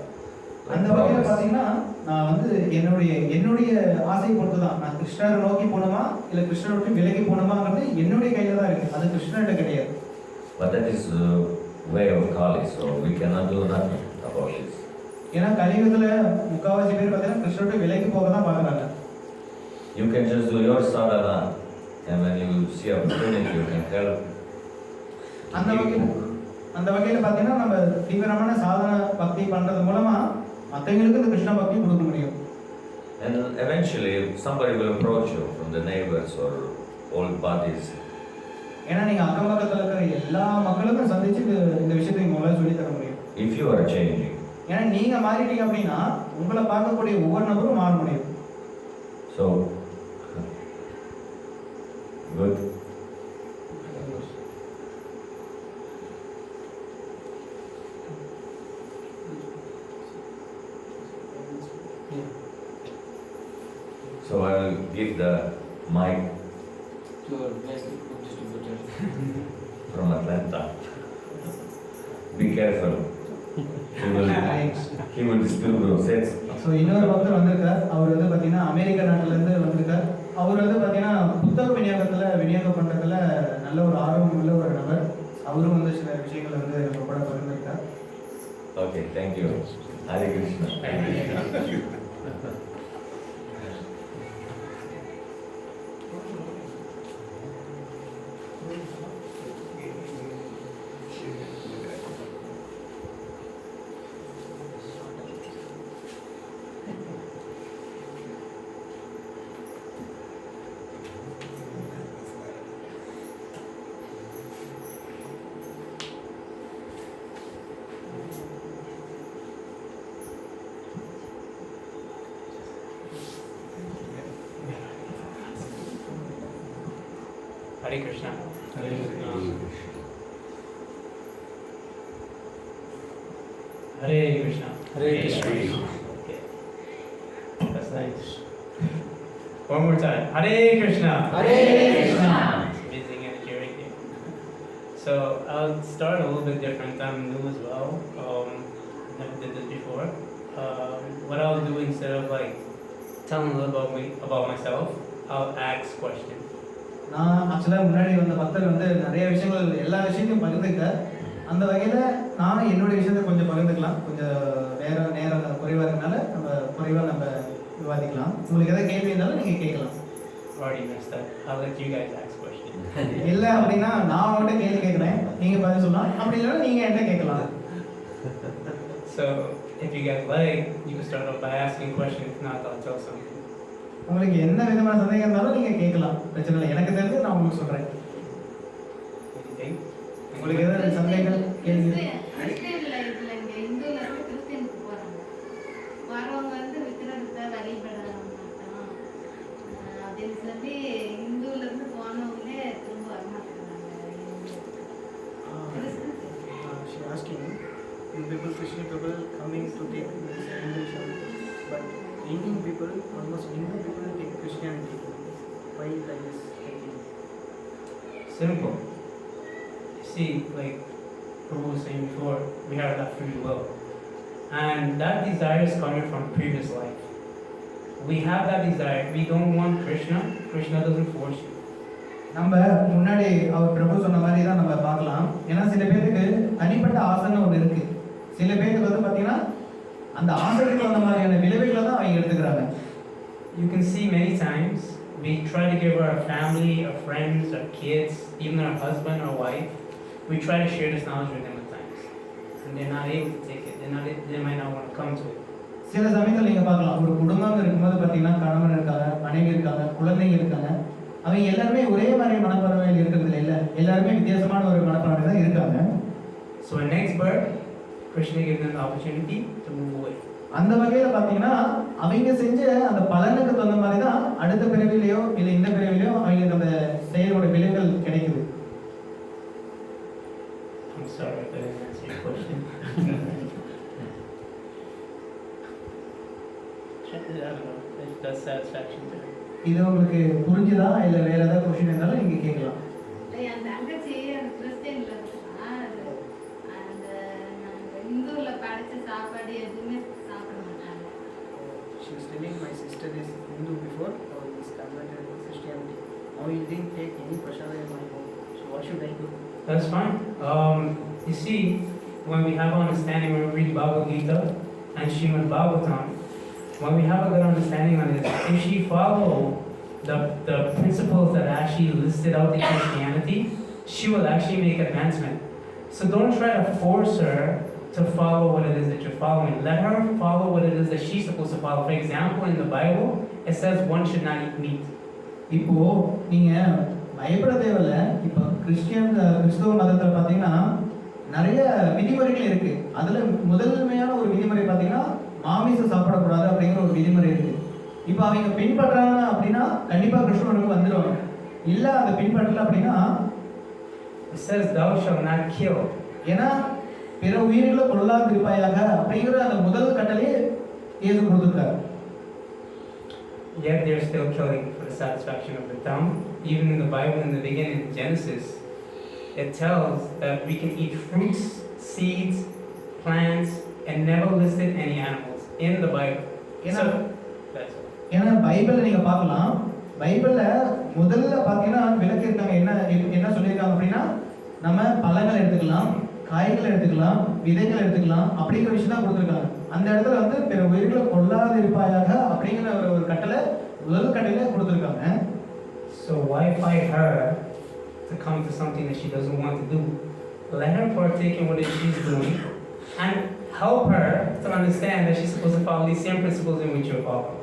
அந்த வகையில் பார்த்தீங்கன்னா நான் வந்து என்னுடைய ஆசை பொறுத்து தான் நான் கிருஷ்ணரை நோக்கி போகணுமா இல்லை கிருஷ்ணரை விட்டு விலகி போகணுமாங்கிறது என்னுடைய கையில் தான் இருக்குது, அது கிருஷ்ணர்கிட்ட கிடையாது. But that is the way of Kali, so we cannot do nothing about this. ஏன்னா கலியுகத்தில் முக்கால்வாசி பேர் பார்த்தீங்கன்னா கிருஷ்ணரை விட்டு விலகி போக தான் பார்க்குறாங்க. You can just do your sadhana, and when you see opportunity, you can help. அந்த வகையில் பார்த்தீங்கன்னா நம்ம தீவிரமான சாதன பக்தி பண்ணுறது மூலமாக மற்றவங்களுக்கு இந்த கிருஷ்ண பக்தி கொடுக்க முடியும். And eventually somebody will approach you from the neighbors or old buddies. ஏன்னா நீங்கள் அக்கம் பக்கத்தில் இருக்கிற எல்லா மக்களுக்கும் சந்திச்சு இந்த விஷயத்தை உங்களால் சொல்லித் தர முடியும். If you are changing. ஏன்னா நீங்கள் மாறிட்டீங்க அப்படின்னா உங்களை பார்க்கக்கூடிய ஒவ்வொரு நபரும் மாற முடியும். So good. give the mic to our black book distributor. from Atlanta. Be careful. He will distribute those sets. So இன்னொரு பக்தர் வந்திருக்கார். அவர் வந்து பார்த்தீங்கன்னா அமெரிக்க நாட்டிலேருந்து வந்திருக்கார். அவர் வந்து பார்த்தீங்கன்னா புத்தக விநியோகம் பண்ணுறதுல நல்ல ஒரு ஆர்வம் உள்ள ஒரு நபர். அவரும் வந்து சில விஷயங்களை வந்து நம்ம கூட பகிர்ந்திருக்கார். Okay, thank you. Hare Krishna. Thank you. Hare Krishna. Hare Krishna. Hare Krishna. Hare Krishna. Okay. That's nice. One more time. Hare Krishna. Hare Krishna. It's amazing energy right there. So I'll start a little bit different. I'm new as well. Never did this before. What I'll do instead of like telling a little about myself, I'll ask questions. நான் ஆக்சுவலாக முன்னாடி வந்த பக்தர் வந்து நிறைய விஷயங்கள் எல்லா விஷயத்தையும் பகிர்ந்துக்கிட்டார். அந்த வகையில் நான் என்னுடைய விஷயத்தை கொஞ்சம் பகிர்ந்துக்கலாம். கொஞ்சம் நேரம் குறைவாக இருக்கனால நம்ம விவாதிக்கலாம். உங்களுக்கு எதாவது கேள்வி இருந்தாலும் நீங்கள் கேட்கலாம். Already messed up. I'll let you guys ask questions. இல்லை அப்படின்னா நான் அவங்கள்ட்ட கேள்வி கேட்குறேன், நீங்கள் பதில் சொல்லலாம். அப்படி இல்லைன்னா நீங்கள் என்கிட்ட கேட்கலாம். So if you guys like, you can start off by asking questions. If not, I'll tell something. உங்களுக்கு என்ன விதமான சந்தேகம் இருந்தாலும் நீங்கள் கேட்கலாம், பிரச்சனை இல்லை. எனக்கு தெரிஞ்சு நான் உங்களுக்கு சொல்கிறேன். Anything? உங்களுக்கு எதாவது சந்தேகங்கள் கேள்வி? கிறிஸ்டியன்ல இருக்குல்ல, இங்க இந்துல இருந்து கிறிஸ்டியனுக்கு போறாங்க. வரவங்க வந்து விக்கிரகத்தை வழிபட மாட்டோம் அப்படின்னு சொல்லி இந்துல இருந்து போனவங்களே திரும்ப வரமாட்டேங்கிறாங்க. She asking, Christian people coming to take Hinduism, but Indian people, almost Hindu people take Christianity. Why like this thinking? Simple. See, like Prabhu was saying before, we have that free will. And that desire is coming from previous life. We have that desire. We don't want Krishna. Krishna doesn't force you. நம்ம முன்னாடி அவர் பிரபு சொன்ன மாதிரி தான் நம்ம பார்க்கலாம். ஏன்னா சில பேருக்கு தனிப்பட்ட ஆசைன்னு ஒன்று இருக்கு. சில பேருக்கு வந்து பார்த்தீங்கன்னா அந்த ஆசைக்கு வந்த மாதிரியான விளைவுகளை தான் அவங்க எடுத்துக்கிறாங்க. You can see many times we try to give our family, our friends, our kids, even our husband or wife, we try to share this knowledge with them at times. And they're not able to take it. They might not want to come to it. சில சமயத்தில் நீங்கள் பார்க்கலாம், ஒரு குடும்பம் இருக்கும்போது பார்த்தீங்கன்னா கணவன் இருக்காங்க, மனைவி இருக்காங்க, குழந்தைங்க இருக்காங்க. அவங்க எல்லாருமே ஒரே மாதிரி மனப்பான்மையில் இருக்கிறது இல்லை. எல்லாருமே வித்தியாசமான ஒரு மனப்பான்மை தான் இருக்காங்க. So in next birth, Krishna gives them the opportunity to move away. அந்த வகையில் பார்த்தீங்கன்னா அவங்க செஞ்ச அந்த பலனுக்கு தகுந்த மாதிரி தான் அடுத்த பிறவிலையோ இல்லை இந்த பிறவிலையோ அவங்க அந்த செயலோட விளைவுகள் கிடைக்குது. I'm sorry if I didn't answer your question. I don't know if that's satisfaction to you. இது உங்களுக்கு புரிஞ்சுதா இல்லை வேற ஏதாவது கொஸ்டின் இருந்தாலும் நீங்கள் கேட்கலாம். என் தங்கச்சி அந்த கிறிஸ்டியன்ல இருக்கா, அந்த இந்துல படிச்ச சாப்பாடு எதுவுமே சாப்பிட மாட்டாங்க. She was telling my sister is Hindu before, or is converted to Christianity. Now you didn't take any prasada in my home. So what should I do? That's fine. You see, when we have understanding, when we read Bhagavad Gita and Srimad Bhagavatam, when we have a good understanding on this, if she follow the principles that are actually listed out in Christianity, she will actually make advancement. So don't try to force her to follow what it is that you're following. Let her follow what it is that she's supposed to follow. For example, in the Bible, it says one should not eat meat. இப்போ நீங்கள் பயப்பட தேவையில்லை. இப்போ கிறிஸ்துவ மதத்தில் பார்த்தீங்கன்னா நிறைய விதிமுறைகள் இருக்கு. அதில் முதன்மையான ஒரு விதிமுறை பார்த்தீங்கன்னா மாமிசம் சாப்பிடக்கூடாது அப்படிங்கிற ஒரு விதிமுறை இருக்கு. இப்போ அவங்க பின்பற்றாங்க அப்படின்னா கண்டிப்பாக கிறிஸ்துவனுக்கு வந்துடுவாங்க. இல்லை அதை பின்பற்றல அப்படின்னா It says thou shalt not kill. ஏன்னா பிற உயிர்களை கொல்லாதிருப்பாயாக அப்படிங்கிற அந்த முதல் கட்டளையே இயேசு கொடுத்துருக்காரு. Yet they're still killing for the satisfaction of the tongue. Even in the Bible, in the beginning, Genesis, it tells that we can eat fruits, seeds, plants, and never listed any animals in the Bible. ஏன்னா That's all. ஏன்னா Bible நீங்க பார்க்கலாம், பைபிள்ல முதல்ல பார்த்தீங்கன்னா விளக்கி இருக்காங்க. என்ன சொல்லியிருக்காங்க அப்படின்னா, நம்ம பழங்கள் எடுத்துக்கலாம், காய்கள் எடுத்துக்கலாம், விதைகள் எடுத்துக்கலாம் அப்படிங்கிற விஷயம் தான் கொடுத்துருக்காங்க. அந்த இடத்துல வந்து பிற உயிர்களை கொல்லாது இருப்பாயாக அப்படிங்கிற ஒரு கட்டளை முதல் கட்டளை கொடுத்துருக்காங்க. So why fight her to come to something that she doesn't want to do? Let her partake in what it is she's doing and help her to understand that she's supposed to follow these same principles in which you're following.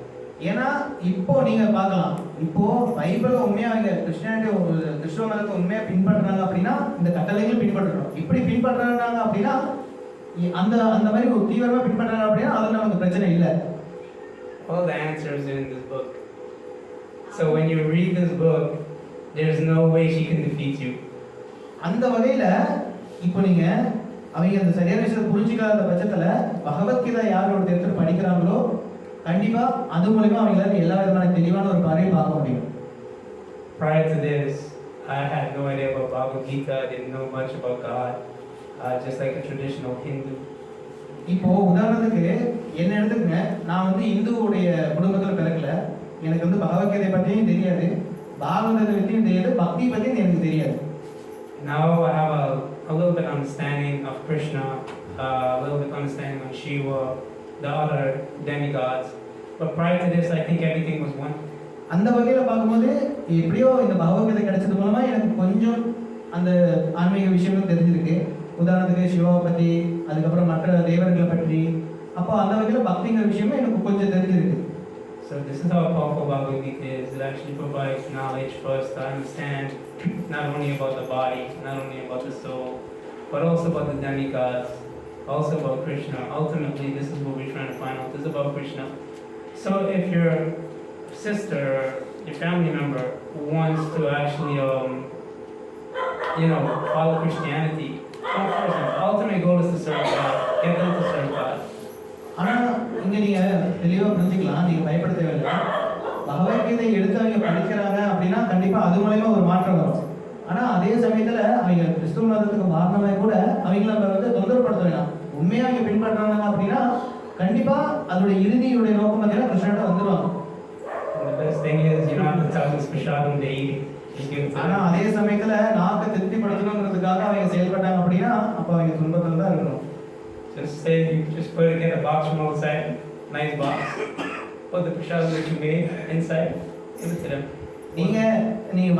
ஏன்னா இப்போ நீங்க பார்க்கலாம், இப்போ பைபிளை உண்மையா இங்க கிறிஸ்துவ மதத்தை உண்மையா பின்பற்றுறாங்க அப்படின்னா இந்த கட்டளைகள் பின்பற்றணும். இப்படி பின்பற்றுறாங்க அப்படின்னா அந்த அந்த மாதிரி ஒரு தீவிரமா பின்பற்றுறாங்க அப்படின்னா அதுல நமக்கு பிரச்சனை இல்லை. All the answers are in this book. So when you read this book, there's no way she can defeat you. அந்த வகையில இப்போ நீங்க அவங்க அந்த சரியான விஷயத்தை புரிஞ்சுக்காத பட்சத்துல பகவத்கீதை யாரோட எடுத்து படிக்கிறாங்களோ கண்டிப்பா அது மூலமா அவங்களால எல்லா விதமான தெளிவான ஒரு பார்வையை பார்க்க முடியும். Prior to this, I had no idea about Bhagavad Gita. I didn't know much about God. Just like a traditional Hindu. இப்போ உதாரணத்துக்கு என்ன எடுத்துக்கங்க, நான் வந்து இந்துவுடைய குடும்பத்தில் பிறக்கல, எனக்கு வந்து பகவத்கீதை பற்றியும் தெரியாது, பாகவதத்தை பற்றியும் தெரியாது, பக்தி பற்றியும் எனக்கு தெரியாது. Now I have a little bit understanding of Krishna, a little bit understanding of Shiva, the other demigods. But prior to this, I think everything was one. அந்த வகையில் பார்க்கும்போது எப்படியோ இந்த பகவத்கீதை கிடைச்சது மூலமா எனக்கு கொஞ்சம் அந்த ஆன்மீக விஷயங்களும் தெரிஞ்சிருக்கு. உதாரணத்துக்கு சிவாவை பற்றி, அதுக்கப்புறம் மற்ற தேவர்களை பற்றி, அப்போ அந்த வகையில் பக்திங்கிற விஷயமும் எனக்கு கொஞ்சம் தெரிஞ்சிருக்கு. So this is how powerful Bhagavad Gita is. It actually provides knowledge for us to understand not only about the body, not only about the soul, but also about the demigods, also about Krishna. Ultimately, this is what we're trying to find out. This is about Krishna. So if your sister, your family member wants to actually, follow Christianity, come first. The ultimate goal is to serve God. Get them to serve God. ஆனால் இங்கே நீங்கள் தெளிவாக புரிஞ்சுக்கலாம், நீங்கள் பயப்பட தேவையில்லை. பகவத்கீதை எடுத்து அவங்க படிக்கிறாங்க அப்படின்னா கண்டிப்பாக அது மூலயமா ஒரு மாற்றம் வரும். ஆனால் அதே சமயத்தில் அவங்க கிறிஸ்துவ மதத்துக்கு மாறினவே கூட அவங்கள நம்ம வந்து தொந்தரப்படுத்த வேண்டாம். உண்மையாக அவங்க பின்பற்றாங்க அப்படின்னா கண்டிப்பாக அதோட இறுதியுடைய நோக்கம் பார்த்தீங்கன்னா கிருஷ்ணன்ட்ட வந்துடுவாங்க. The best thing is you don't have to tell this prashadam to eat. ஆனால் அதே சமயத்தில் நாக்கை திருப்திப்படுத்தணுங்கிறதுக்காக அவங்க செயல்பட்டாங்க அப்படின்னா அப்போ அவங்க துன்பத்தில் தான் இருக்கணும். Just get a box from outside, nice box. Put the prashadam that you made inside, give it to them. நீங்க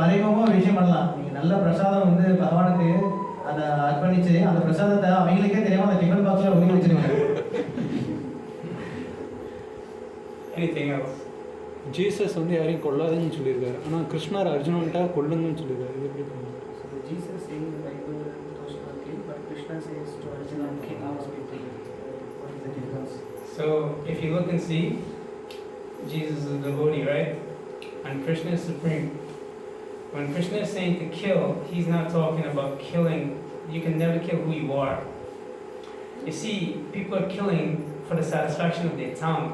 மறைமுகமா ஒரு விஷயம் பண்ணலாம். நீங்க நல்ல பிரசாதம் வந்து பகவானுக்கு அதை அர்ப்பணிச்சு அந்த பிரசாதத்தை அவங்களுக்கே தெரியாம அந்த டிஃபன் பாக்ஸ்ல ஒதுக்கி வச்சிருவாங்க. Anything else? ஜீசஸ் வந்து யாரையும் கொல்லாதுன்னு சொல்லியிருக்காரு, ஆனால் கிருஷ்ணர் அர்ஜுனன்ட்டா கொல்லுங்கன்னு சொல்லியிருக்காரு. இது எப்படி பண்ணுறது? So Jesus saying in the Bible, those who are killed, but Krishna says to Arjuna, kill those people. What is the difference? So if you look and see, Jesus is a devotee, right? And Krishna is supreme. When Krishna is saying to kill, he's not talking about killing. You can never kill who you are. You see, people are killing for the satisfaction of their tongue.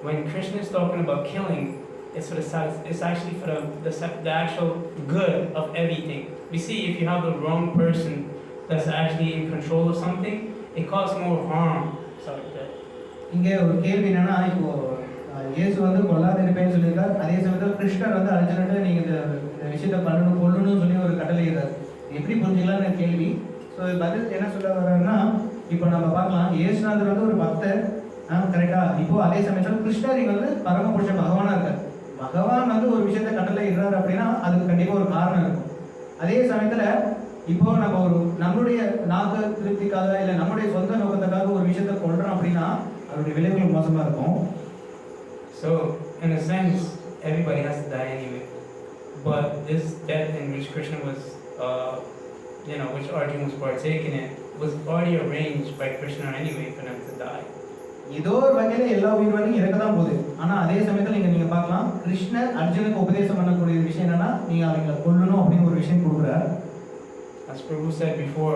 When Krishna is talking about killing, it's actually for the actual good of everything. We see, if you have the wrong person that's actually in control of something, it causes more harm. Sorry, இங்கே ஒரு கேள்வி என்னன்னா, இப்போ இயேசு வந்து கொல்லாத இருப்பேன்னு சொல்லியிருக்காரு, அதே சமயத்தில் கிருஷ்ணர் வந்து அர்ஜுனன்ட்ட நீங்க இந்த விஷயத்தை பண்ணணும் கொல்லணும்னு சொல்லி ஒரு கட்டளை இருக்கிறார். எப்படி புரிஞ்சுக்கலாம்னு கேள்வி. ஸோ பதில் என்ன சொல்ல வர்றாருன்னா, இப்போ நம்ம பார்க்கலாம், இயேசுநாதர் வந்து ஒரு பக்தர், கரெக்டா? இப்போ அதே சமயத்தில் கிருஷ்ணர் இங்க வந்து பரமபுருஷ பகவானா இருக்கார். பகவான் வந்து ஒரு விஷயத்த கட்டளை இடுறாரு அப்படின்னா அதுக்கு கண்டிப்பா ஒரு காரணம் இருக்கும். அதே சமயத்துல இப்போ நம்ம நம்மளுடைய நாக்கு திருப்திக்காக இல்லை நம்முடைய சொந்த நோக்கத்துக்காக ஒரு விஷயத்த கொள்றோம் அப்படின்னா அதோடைய விளைவுகள் மோசமா இருக்கும். So, in a sense, everybody has to die anyway. But this death in which Krishna was, which Arjuna was partaking in, was already arranged by Krishna anyway for them to die. ஏதோ ஒரு வகையில எல்லா உயிர்களும் இறக்க தான் போகுது. ஆனா அதே சமயத்துல நீங்க பார்க்கலாம், கிருஷ்ணர் அர்ஜுனுக்கு உபதேசம் பண்ணக்கூடிய விஷயம் என்னன்னா, நீங்க அவங்களை கொல்லணும் அப்படின்னு ஒரு விஷயம் கொடுக்குறாரு. As Prabhu said before,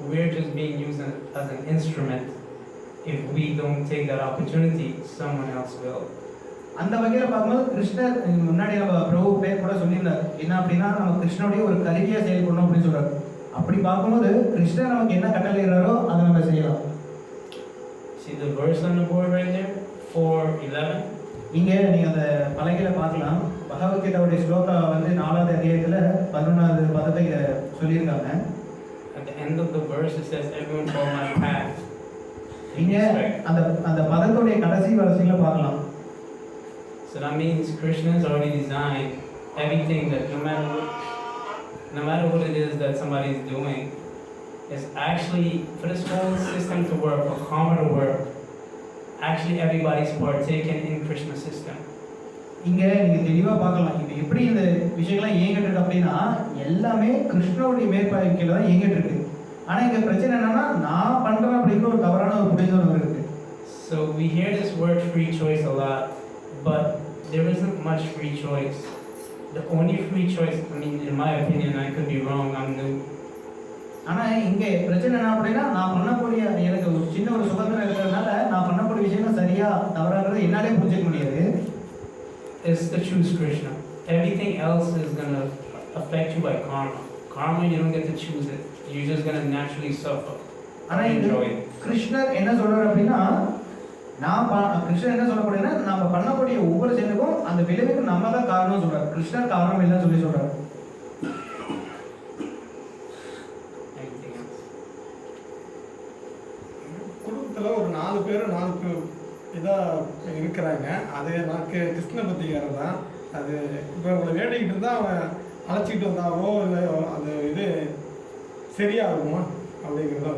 we're just being used as an instrument. If we don't take that opportunity, someone else will. அந்த வகையில் பார்க்கும்போது கிருஷ்ணர் முன்னாடி நம்ம பிரபு பேர் கூட சொல்லியிருந்தார் என்ன அப்படின்னா நம்ம கிருஷ்ணனுடைய ஒரு கருவியாக செயல்படணும் அப்படின்னு சொல்றாரு. அப்படி பார்க்கும்போது கிருஷ்ணர் நமக்கு என்ன கட்டளையிடுறாரோ அதை நம்ம செய்யலாம். See the verse on the board right there, 4:11. இங்க நீங்க அந்த பலகையில பார்க்கலாம். பகவத்கீதாவுடைய ஸ்லோகா வந்து 4வது அத்தியாயத்துல 11வது பதத்தை சொல்லியிருக்காங்க. At the end of the verse it says, "Everyone follow my path." இங்க அந்த அந்த பதத்துடைய கடைசி வரிசையில பார்க்கலாம். So that means Krishna has already designed everything that no matter what it is that somebody is doing, is actually for this whole system to work, for karma to work. Actually, everybody's partaking in Krishna's system. இங்க நீங்க தெளிவா பார்க்கலாம். இது எப்படி இந்த விஷயங்கள்லாம் இயங்கிட்டு இருக்கு அப்படின்னா எல்லாமே கிருஷ்ணனுடைய மேற்பார்வையில தான் இயங்கிட்டு இருக்கு. ஆனா இங்க பிரச்சனை என்னன்னா நான் பண்றேன் அப்படிங்கிற ஒரு தவறான ஒரு புரிதல் இருக்கு. So we hear this word free choice a lot, but there isn't much free choice. The only free choice, I mean, in my opinion, I could be wrong, I'm new. ஆனா இங்க பிரச்சனை என்ன அப்படின்னா நான் பண்ணக்கூடிய எனக்கு ஒரு சின்ன ஒரு சுதந்திரம் இருக்கிறதுனால நான் பண்ணக்கூடிய விஷயங்கள் சரியா தவறானது என்னாலே புரிஞ்சுக்க முடியாது. Is to choose Krishna. Everything else is gonna affect you by karma. Karma, you don't get to choose it. You're just gonna naturally suffer. ஆனா I இங்க enjoy it. கிருஷ்ணர் என்ன சொல்றாரு அப்படின்னா கிருஷ்ணர் என்ன சொல்லக்கூடியனா நம்ம பண்ணக்கூடிய ஒவ்வொரு செயலுக்கும் அந்த விளைவுக்கு நம்ம தான் காரணம் சொல்றாரு. கிருஷ்ணர் காரணம் இல்லைன்னு சொல்லி சொல்றாரு. குடும்பத்தில் ஒரு 4 பேர் 4 இதாக இருக்கிறாங்க. அது எனக்கு கிருஷ்ண பக்திக்காரன் தான். அது இப்போ உங்களை வேண்டிக்கிட்டு இருந்தால் அவன் அழைச்சிக்கிட்டு வந்தாவோ இல்லை அது இது சரியாகுமா அப்படிங்கிறத.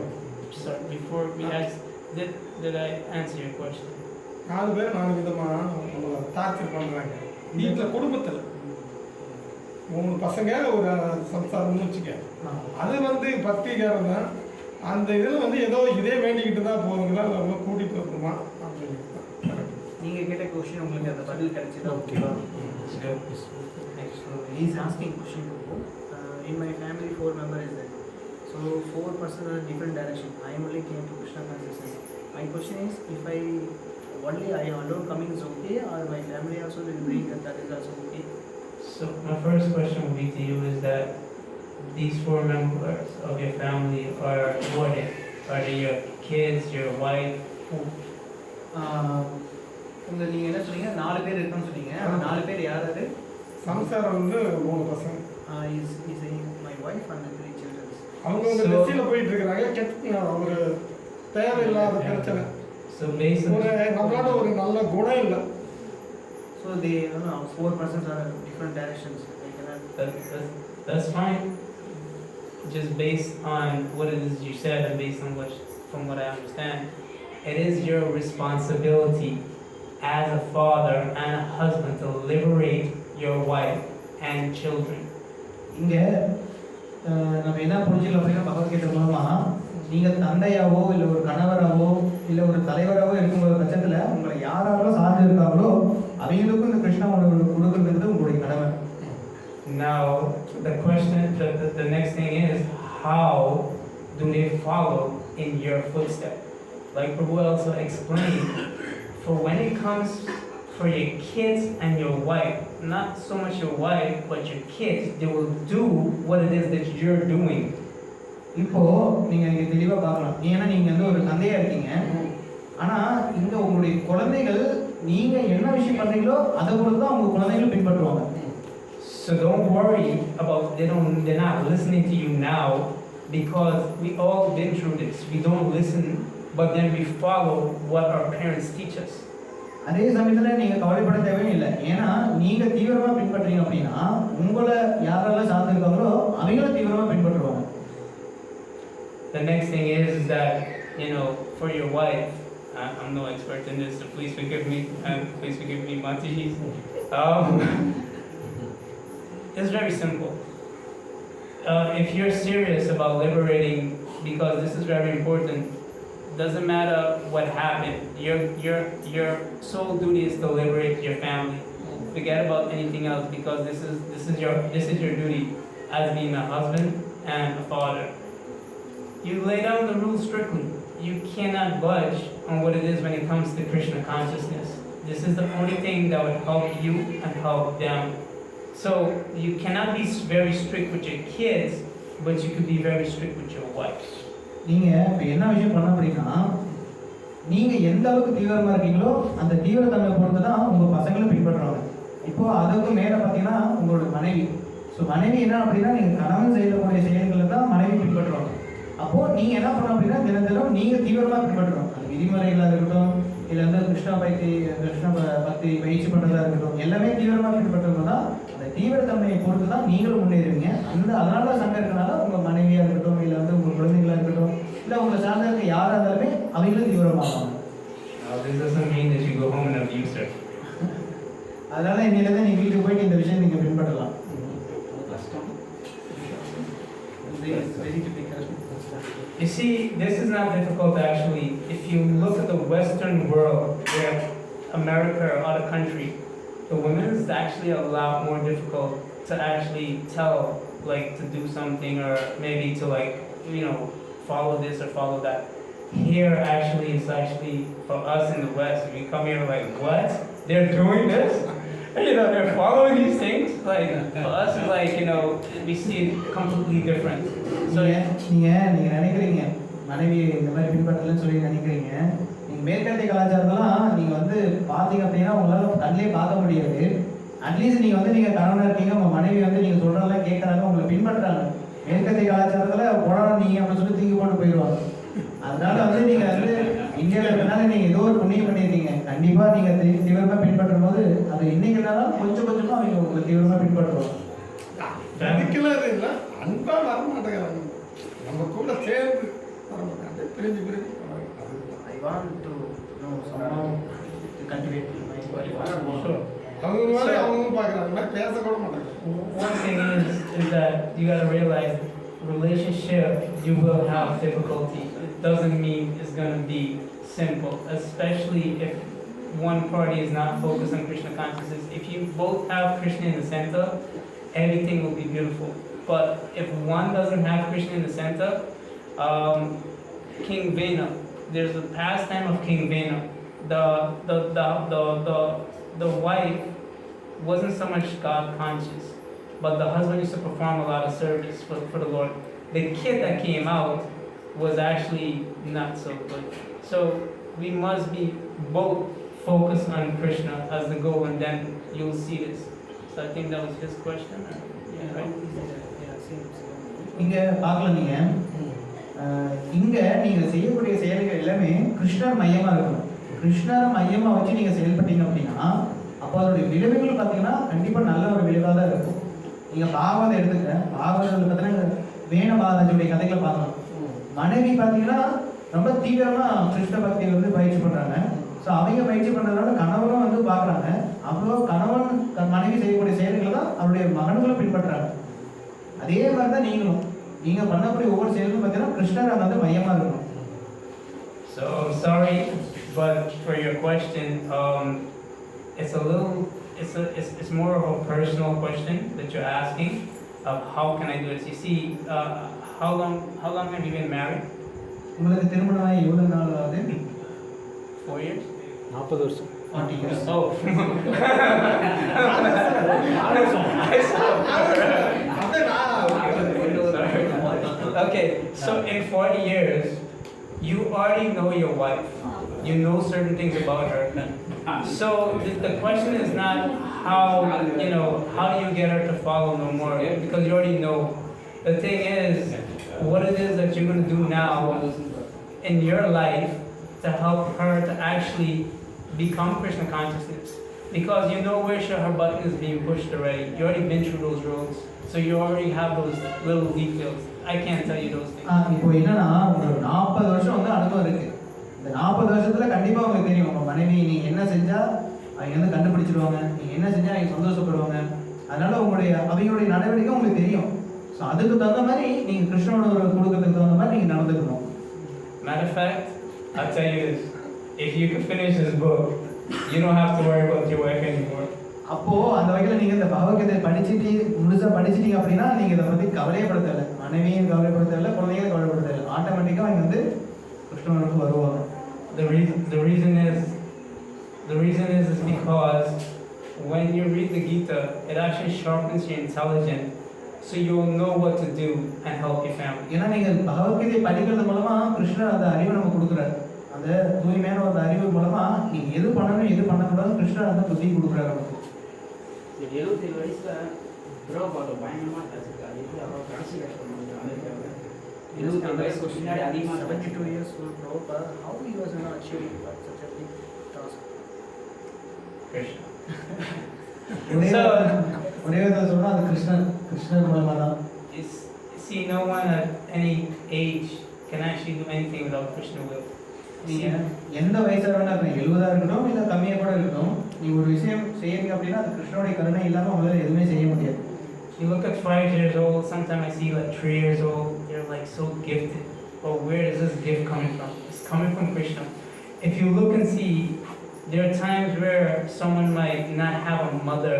Sorry, before we ask, did I answer your question? 4 பேர் 4 விதமாக உங்களை டார்ச்சர் பண்ணுறாங்க வீட்டில். குடும்பத்தில் 3 பசங்க ஒரு சம்சாரம்னு வச்சுக்க. அது வந்து பக்திக்காரன் தான். அந்த இதில் வந்து ஏதோ இதே வேண்டிக்கிட்டு தான் போதுங்களா இல்லை கூட்டிகிட்டு வரணுமா அப்படின்னு. நீங்கள் கேட்ட கொஸ்டின் உங்களுக்கு அந்த பதில் கிடைச்சதா? ஓகேவா? He's asking question in my family 4 members is there. So 4 persons are different direction. I only came to Krishna consciousness. My question is, if I alone coming is okay, or my family also will bring that is also okay? So my first question would be to you is that these 4 members of your family are what? Are they your kids, your wife? Who? நீங்கள் என்ன சொன்னீங்க? 4 பேர் இருக்குன்னு சொன்னீங்க. 4 பேர் யார்? அது சம்சாரம் வந்து 3 பசங்க. Is my wife and 3 children. அவங்க திசையில் போயிட்டு இருக்கிறாங்க. கெட்ட ஒரு தேவையில்லாத பிரச்சனை. So basically, நம்மளால ஒரு நல்ல குணம் இல்லை. So they 4 persons are different directions. that's fine. Just based on what it is you said and based on from what I understand, it is your responsibility as a father and a husband to liberate your wife and children. இங்க நம்ம என்ன புரிஞ்சுக்கலாம் அப்படின்னா பகவத்கீதை மூலமா நீங்கள் தந்தையாவோ இல்லை ஒரு கணவராவோ இல்லை ஒரு தலைவராகவோ இருக்கும்போது பட்சத்தில் உங்களை யாரெல்லாம் சார்ந்து இருக்காங்களோ அவங்களுக்கும் இந்த கிருஷ்ணா உணவு கொடுக்குறது உங்களுடைய கடமை. Now the next thing is, how do they follow in your footsteps? Like Prabhu also explained, for when it comes for your kids and your wife, not so much your wife but your kids, they will do what it is that you're doing. இப்போ நீங்கள் இங்கே தெளிவாக பார்க்கலாம். ஏன்னா நீங்கள் வந்து ஒரு தந்தையாக இருக்கீங்க. ஆனால் இங்கே உங்களுடைய குழந்தைகள் நீங்கள் என்ன விஷயம் பண்ணுறீங்களோ அதை பொறுத்து தான் உங்கள் குழந்தைகளும் பின்பற்றுவாங்க. So don't worry about they're not listening to you now, because we all been through this. We don't listen, but then we follow what our parents teach us. அதே சமயத்தில் நீங்கள் கவலைப்பட தேவையில்லை. ஏன்னா நீங்கள் தீவிரமாக பின்பற்றீங்க அப்படின்னா உங்களை யாரெல்லாம் சார்ந்திருக்காங்களோ அவங்களும் தீவிரமாக பின்பற்றுவாங்க. The next thing is that, for your wife, I'm no expert in this, so please forgive me, Mataji. It's very simple. If you're serious about liberating, because this is very important, doesn't matter what happened. Your sole duty is to liberate your family. Forget about anything else, because this is your duty as being a husband and a father. You lay down the rules strictly. You cannot budge on what it is when it comes to Krishna consciousness. This is the only thing that would help you and help them. So you cannot be very strict with your kids, but you could be very strict with your wife. நீங்கள் இப்போ என்ன விஷயம் பண்ண அப்படின்னா, நீங்கள் எந்த அளவுக்கு தீவிரமாக இருக்கீங்களோ அந்த தீவிரத்தன்மை பொறுத்து தான் உங்கள் பசங்களும் பின்பற்றுவாங்க. இப்போது அதுக்கு மேலே பார்த்தீங்கன்னா உங்களோட மனைவி. ஸோ மனைவி என்ன அப்படின்னா, நீங்கள் கணவன் செய்யக்கூடிய செயல்களை தான் மனைவி பின்பற்றுவாங்க. அப்போது நீங்கள் என்ன பண்ணணும் அப்படின்னா, தினம் தினம் நீங்கள் தீவிரமாக பின்பற்றணும். அது விதிமுறைகளாக இருக்கட்டும், இல்லை வந்து கிருஷ்ண பக்தி பயிற்சி பண்ணுறதா இருக்கட்டும், எல்லாமே தீவிரமாக பின்பற்றணும் தான். அந்த தீவிரத்தன்மையை பொறுத்து தான் நீங்களும் முன்னேறுவீங்க. அதனால தான் சங்கம் இருக்கனால உங்கள் மனைவியாக இருக்கட்டும், இல்லை வந்து உங்கள் குழந்தைங்களாக இருக்கட்டும், இல்லை உங்களை சார்ந்த இருக்க யாராக இருந்தாலுமே அவங்களும் தீவிரமாகவாங்க. This doesn't mean that you go home and abuse her. அதனால இன்னிலேருந்து நீங்கள் வீட்டுக்கு போயிட்டு இந்த விஷயம் நீங்கள் பின்பற்றலாம். You see, this is not difficult actually. If you look at the Western world, where America or other country, the women is actually a lot more difficult to actually tell, like to do something or maybe to like, you know, follow this or follow that. Here actually, it's actually for us in the West, we come here like, what? They're doing this? You know, they're following these things. Like for us, it's like, you know, we see it completely different. So நீங்கள் நினைக்கிறீங்க மனைவி இந்த மாதிரி பின்பற்றலன்னு சொல்லி நினைக்கிறீங்க. நீங்கள் மேற்கத்திய கலாச்சாரத்தெல்லாம் நீங்கள் வந்து பார்த்தீங்க அப்படின்னா உங்களால் கண்ணிலே பார்க்க முடியாது. அட்லீஸ்ட் நீங்கள் வந்து நீங்கள் கணவனாக இருக்கீங்க, உங்கள் மனைவி வந்து நீங்கள் சொல்கிறதெல்லாம் கேட்குறாங்க, உங்களை பின்பற்றுறாங்க. மேற்கத்திய கலாச்சாரத்தில் போடாமல் நீங்கள் அப்படின்னு சொல்லி தூக்கி போட்டு போயிடுவாங்க. அதனால வந்து நீங்கள் வந்து இந்தியாவில் இருக்கனால நீங்கள் ஏதோ ஒரு புண்ணியம் பண்ணியிருக்கீங்க. கண்டிப்பாக நீங்கள் தீவிரமாக பின்பற்றும் போது அது இன்னைக்கு இருந்தாலும் கொஞ்சம் கொஞ்சமாக அவங்க உங்களை தீவிரமாக பின்பற்றுவாங்க. நினைக்கலாம் இல்லை, அன்பாக வர மாட்டேங்கிறாங்க, நம்ம கூட சேர்ந்து வர மாட்டாங்க, பிரிஞ்சு பிரிஞ்சு. I want to know somehow to cultivate my sure. அவங்க மாதிரி அவங்க பார்க்குறாங்க, பேசக்கூட மாட்டாங்க. One thing is that you gotta realize relationship you will have difficulty. It doesn't mean it's gonna be simple, especially if one party is not focused on Krishna consciousness. If you both have Krishna in the center, everything will be beautiful. But if one doesn't have Krishna in the center, King Vena, there's a pastime of King Vena. The wife wasn't so much God conscious, but the husband used to perform a lot of service for the Lord. The kid that came out was actually not so good. So we must be both focused on Krishna as the goal, and then you'll see this. So I think that was his question. Yeah, right? இங்கே பார்க்கலாம், நீங்கள் இங்கே நீங்கள் செய்யக்கூடிய செயல்கள் எல்லாமே கிருஷ்ணர் மையமாக இருக்கணும். கிருஷ்ணரை மையமாக வச்சு நீங்கள் செயல்பட்டீங்க அப்படின்னா அப்போ அதோடைய விளைவுகள் பார்த்தீங்கன்னா கண்டிப்பாக நல்ல ஒரு விளைவாக தான் இருக்கும். நீங்கள் பாகவதை எடுத்துக்கிறேன், பாகவதத்தில் பார்த்தீங்கன்னா வேண மகாராஜுடைய கதைகளை பார்க்கலாம். மனைவி பார்த்தீங்கன்னா ரொம்ப தீவிரமாக கிருஷ்ண பக்தியை வந்து பயிற்சி பண்ணுறாங்க. ஸோ அவங்க பயிற்சி பண்ணுறதுனால கணவனும் வந்து பார்க்குறாங்க. அவ்வளோ கணவன் மனைவி செய்யக்கூடிய செயல்களை தான் அவருடைய மகன்களும் பின்பற்றுறாங்க. அதே மாதிரி தான் நீங்கள் பண்ணக்கூடிய ஒவ்வொரு செயல்களும் பார்த்தீங்கன்னா கிருஷ்ணர் அங்கே வந்து மையமாக இருக்கணும். So I'm sorry, but for your question, it's more of a personal question that you're asking of how can I do this. You see, how long have you been married? உங்களுக்கு திருமணமாகி எவ்வளோ நாள் ஆகுது? 4 years? 40 வருஷம். 40 years. Oh. Okay, so in 40 years, you already know your wife. You know certain things about her. So the question is not how do you get her to follow no more, because you already know. The thing is, what it is that you're going to do now in your life to help her to actually become Krishna consciousness. Because you know where her button is being pushed already. You already been through those roads. So you already have those little details. I can't tell you those things. இப்போ என்னன்னா உங்களுக்கு 40 வருஷம் வந்து அனுபவம் இருக்குது. இந்த 40 வருஷத்தில் கண்டிப்பாக உங்களுக்கு தெரியும் உங்கள் மனைவி நீங்கள் என்ன செஞ்சால் அவங்க வந்து கண்டுபிடிச்சிடுவாங்க, நீங்கள் என்ன செஞ்சால் அவங்க சந்தோஷப்படுவாங்க. அதனால அவங்களுடைய நடவடிக்கை உங்களுக்கு தெரியும். ஸோ அதுக்கு தகுந்த மாதிரி நீங்கள் கிருஷ்ணனோட ஒரு கொடுக்கறதுக்கு தகுந்த மாதிரி நீங்கள் நடந்துக்கணும். Matter of fact, I'll tell you this. If you can finish this book, you don't have to worry about your wife anymore. அப்போது அந்த வகையில் நீங்கள் இந்த பகவத்கீதை முழுசாக படிச்சிட்டீங்க அப்படின்னா நீங்கள் இதை பற்றி கவலையப்படுத்தலை, மனைவியும் கவலைப்படுத்தலை, குழந்தைங்களும் கவலைப்படுத்தலை. ஆட்டோமேட்டிக்காக அவங்க வந்து கிருஷ்ணனுக்கு வருவாங்க. The reason is The reason is because when you read the Gita, it actually sharpens your intelligence, so you'll know what to do and help your family. ஏன்னா நீங்கள் பகவத்கீதை படிக்கிறது மூலமா கிருஷ்ணர் அந்த அறிவை நம்ம கொடுக்குறாரு. அந்த தூய்மையான ஒரு அறிவு மூலமா நீங்க எது பண்ணணும் எது பண்ணக்கூடாது கிருஷ்ணர் அந்த புத்தி கொடுக்குறாரு நமக்கு. 77 வயசுல பிரபுபாத பயங்கரமா இருக்காரு. இது அவர் கடைசி கஷ்டம் அமெரிக்காவில் 77 வயசுக்கு முன்னாடி அதிகமாக 72 years old Prabhupada, how he was not achieving such a big task? Krishna. ஒரே விதத்தில் சொன்னா அது கிருஷ்ணர் மூலமா தான். See, no one at any age can actually do anything without Krishna will. நீங்க எந்த வயசுல வேணா இருக்கணும், 70 இருக்கட்டும் இல்ல கம்மியா கூட இருக்கட்டும், நீங்க ஒரு விஷயம் செய்யறீங்க அப்படின்னா அது கிருஷ்ணனுடைய கருணை இல்லாம உங்களால எதுவுமே செய்ய முடியாது. You look at 5 years old, sometimes I see like 3 years old, they're like so gifted. But where is this gift coming from? It's coming from Krishna. If you look and see, there are times where someone might not have a mother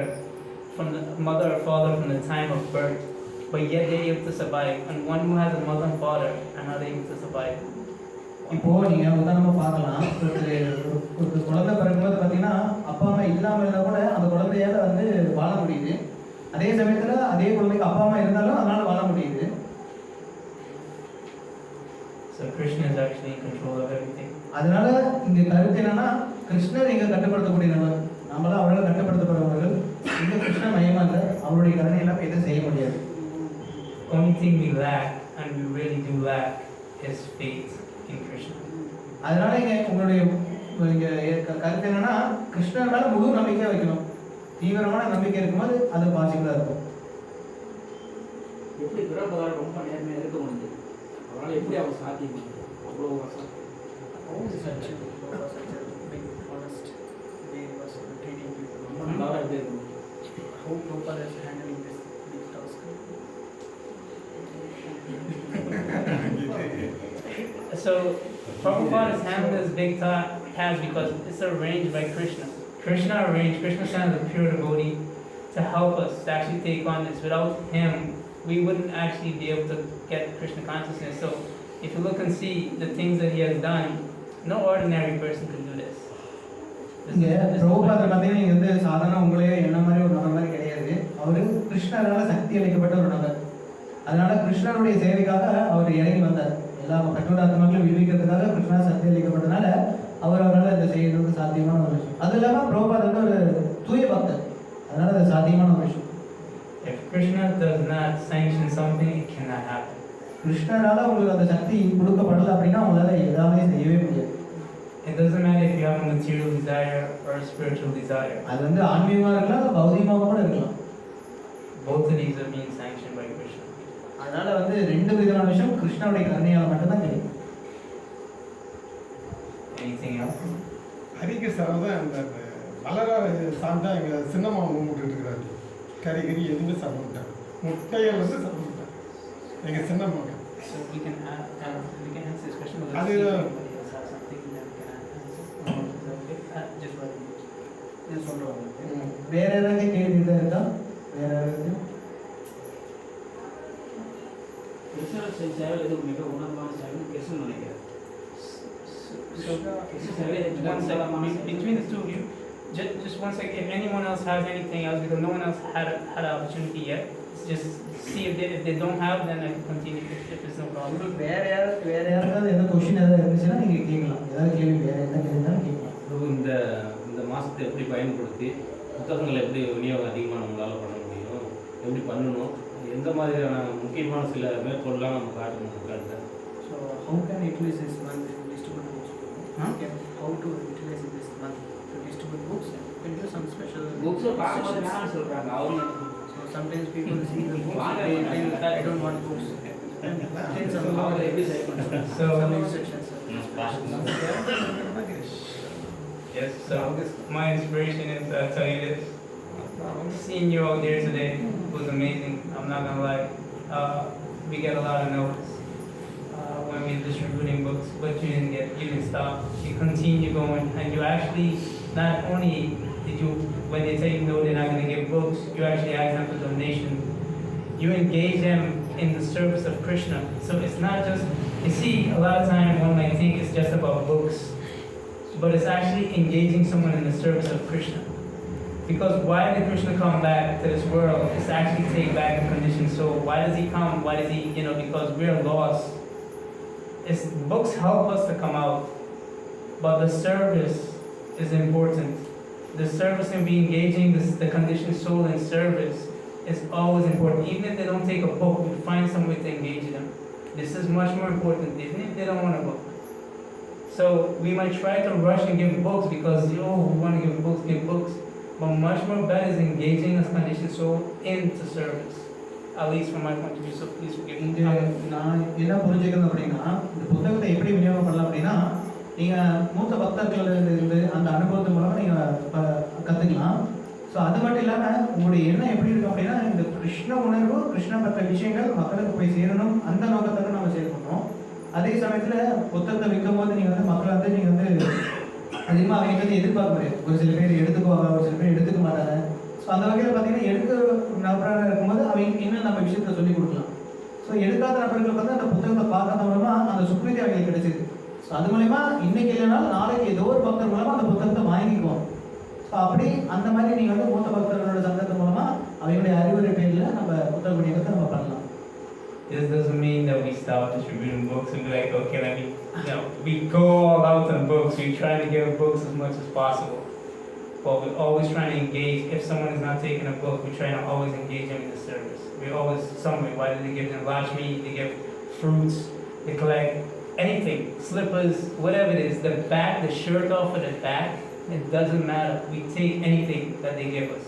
or father from the time of birth, but yet they're able to survive. And one who has a mother and father are not able to survive. இப்போ நீங்க உதாரணமா பார்க்கலாம், ஒரு குழந்தை பிறக்கும்போது பார்த்தீங்கன்னா அப்பா அம்மா இல்லாமல் இருந்தால் கூட அந்த குழந்தையால வந்து வாழ முடியுது. அதே சமயத்தில் அதே குழந்தைக்கு அப்பா அம்மா இருந்தாலும் அதனால வாழ முடியுது. So Krishna is actually in control of everything. அதனால இங்க கருத்து என்னன்னா கிருஷ்ணர் இங்க கட்டுப்படுத்தக்கூடிய நபர், நம்மளாம் அவரால் கட்டுப்படுத்தப்படுறவர்கள். இங்க கிருஷ்ண மயமா இல்லை, அவருடைய கருணை இல்லாமல் எதுவும் செய்ய முடியாது. Only thing we lack, and we really do lack, is faith in Krishna. அதனால இங்க உங்களுடைய கருத்து என்னன்னா கிருஷ்ணர் மேல முழு நம்பிக்கை வைக்கணும். தீவிரமான நம்பிக்கை இருக்கும்போது அது பாசிபிளா இருக்கும். எப்படி பிரபுபாத ரொம்ப நேர்மையாக இருக்க முடியுது? அவரால் எப்படி அவர் சாத்தியம் அவ்வளோ வருஷம்? How is such a big honest way he was treating people? ரொம்ப நல்லாவே இருந்தது. How Prabhupada is handling this big task? So Prabhupada is handling this big task because it's arranged by Krishna. Krishna arranged, Krishna sent a pure devotee to help us to actually take on this. Without him, we wouldn't actually be able to get Krishna consciousness. So if you look and see the things that he has done, no ordinary person could do this. இங்க பிரபுபாத பார்த்தீங்கன்னா நீங்க வந்து சாதாரண உங்களே என்ன மாதிரி ஒரு நபர் மாதிரி கிடையாது. அவரு கிருஷ்ணரால சக்தி அளிக்கப்பட்ட ஒரு நபர். அதனால கிருஷ்ணருடைய சேவைக்காக அவர் இறங்கி வந்தார். எல்லா கட்டுடாத்மாக்களும் விடுவிக்கிறதுக்காக கிருஷ்ணா சக்தி அளிக்கப்பட்டதுனால அவரால் இதை செய்யறது சாத்தியமான ஒரு விஷயம். அது இல்லாமல் பிரபுபாத வந்து ஒரு தூய பக்தர், அதனால அது சாத்தியமான ஒரு விஷயம். If Krishna does not sanction something, it cannot happen. கிருஷ்ணரால உங்களுக்கு அந்த சக்தி கொடுக்கப்படல அப்படின்னா உங்களால எதாவது செய்யவே முடியாது. It doesn't matter if you have a material desire or a spiritual desire. அது வந்து ஆன்மீகமாக இருக்கலாம், பௌதிகமாக கூட இருக்கலாம். Both of these are being sanctioned by Krishna. அதனால வந்து ரெண்டு விதமான விஷயம் கிருஷ்ணனுடைய கருணையால் மட்டும்தான் கிடைக்கும். Anything else? ஹரிக்கு சார் தான் அந்த வளராறு சாப்பிட்டா எங்கள் சின்னம்மா கும்பிட்டு இருக்கிறாரு. கறி எதுவுமே சாப்பிட மாட்டாங்க, முட்டைகள் வந்து சாப்பிட மாட்டாங்க எங்கள் சின்னம்மா. So we can answer this question. அது வேற ஏதாவது கேள்வி இருக்கா? வேற ஏதாவது கிருஷ்ணர் சேவை இது மிக உணர்வான சேவை கிருஷ்ணன் நினைக்கிறேன். Between the two of you, just one second. If anyone else has anything else, because no one else had an opportunity yet, just see if they don't have, then I can continue if there's no problem. உங்களுக்கு வேற யாருக்காவது எந்த question ஏதாவது இருந்துச்சுன்னா நீங்க கேட்கலாம். ஏதாவது கேள்வி வேற என்ன கேள்வினாலும் கேட்கலாம். இந்த மாதத்தை எப்படி பயன்படுத்தி புத்தகங்களை எப்படி விநியோகம் அதிகமாக நம்மளால் பண்ண முடியும், எப்படி பண்ணணும், எந்த மாதிரியான முக்கியமான சில மேற்கோள்லாம் நம்ம காட்டணும் மக்கள்கிட்ட. So how can I utilize this month to distribute books? How to utilize this month to distribute books? Can you do some special books பார்க்கும்போது நான் சொல்கிறாங்க அவங்க. So sometimes people see the books, they think I don't want books. Then some instructions. Yes, so my inspiration is, I'll tell you this. Seeing you out there today was amazing. I'm not gonna lie. We get a lot of notes when we're distributing books, but you didn't stop. You continue going, and you actually not only did you, when they tell you no, they're not gonna give books, you actually ask them for donation. You engage them in the service of Krishna. So it's not just, you see, a lot of times one might think it's just about books. but it's actually engaging someone in the service of Krishna. Because why did Krishna come back to this world? It's to actually take back the conditioned soul. Why does he come? Why does he, because we're lost. Books help us to come out, but the service is important. The service and be engaging the conditioned soul in service is always important. Even if they don't take a book, we find some way to engage them. This is much more important, even if they don't want a book. So we might try to rush and give books because, we want to give books. But much more better is engaging this conditioned soul into service. At least from my point of view, so please forgive me. நான் என்ன புரிஞ்சுக்கணும் அப்படின்னா, இந்த புத்தகத்தை எப்படி விநியோகம் பண்ணலாம் அப்படின்னா, நீங்கள் மூத்த பக்தர்கள் இருந்து அந்த அனுபவத்து மூலமாக நீங்கள் கற்றுக்கலாம். ஸோ அது மட்டும் இல்லாமல் உங்களுடைய எண்ணம் எப்படி இருக்கும் அப்படின்னா, இந்த கிருஷ்ண உணர்வு, கிருஷ்ண பற்ற விஷயங்கள் மக்களுக்கு போய் சேரணும், அந்த நோக்கத்தோடு நம்ம செயல்படுறோம். அதே சமயத்தில் புத்தகத்தை விற்கும் போது நீங்கள் மக்களை நீங்கள் அதிகமாக அவங்க எதிர்பார்க்க முடியாது. ஒரு சில பேர் எடுத்துக்குவாங்க, ஒரு சில பேர் எடுத்துக்க மாட்டாங்க. ஸோ அந்த வகையில் பார்த்தீங்கன்னா எடுக்க நபராக இருக்கும்போது அவங்க இன்னும் நம்ம விஷயத்தை சொல்லிக் கொடுக்கலாம். ஸோ எடுக்காத நபர்களுக்கு வந்து அந்த புத்தகத்தை பார்க்கறது மூலமாக அந்த சுக்ரீதி அவங்களுக்கு கிடைச்சிது. ஸோ அது மூலயமா இன்னைக்கு இல்லைனாலும் நாளைக்கு ஏதோ ஒரு பக்தர் மூலமாக அந்த புத்தகத்தை வாங்கிக்குவோம். ஸோ அப்படி அந்த மாதிரி நீங்கள் வந்து மூத்த பக்தர்களோட சங்கத்து மூலமாக அவங்களுடைய அறிவுரை பேரில் நம்ம புத்தக விநியோகத்தை நம்ம பண்ணலாம். This doesn't mean that we stop distributing books and be like, okay, we go all out on books. We try to give books as much as possible. But we're always trying to engage. If someone is not taking a book, we try to always engage them in the service. We always, somewhere, why do they give them Lakshmi, they give fruits, they collect anything, slippers, whatever it is, the shirt off of the back, it doesn't matter. We take anything that they give us.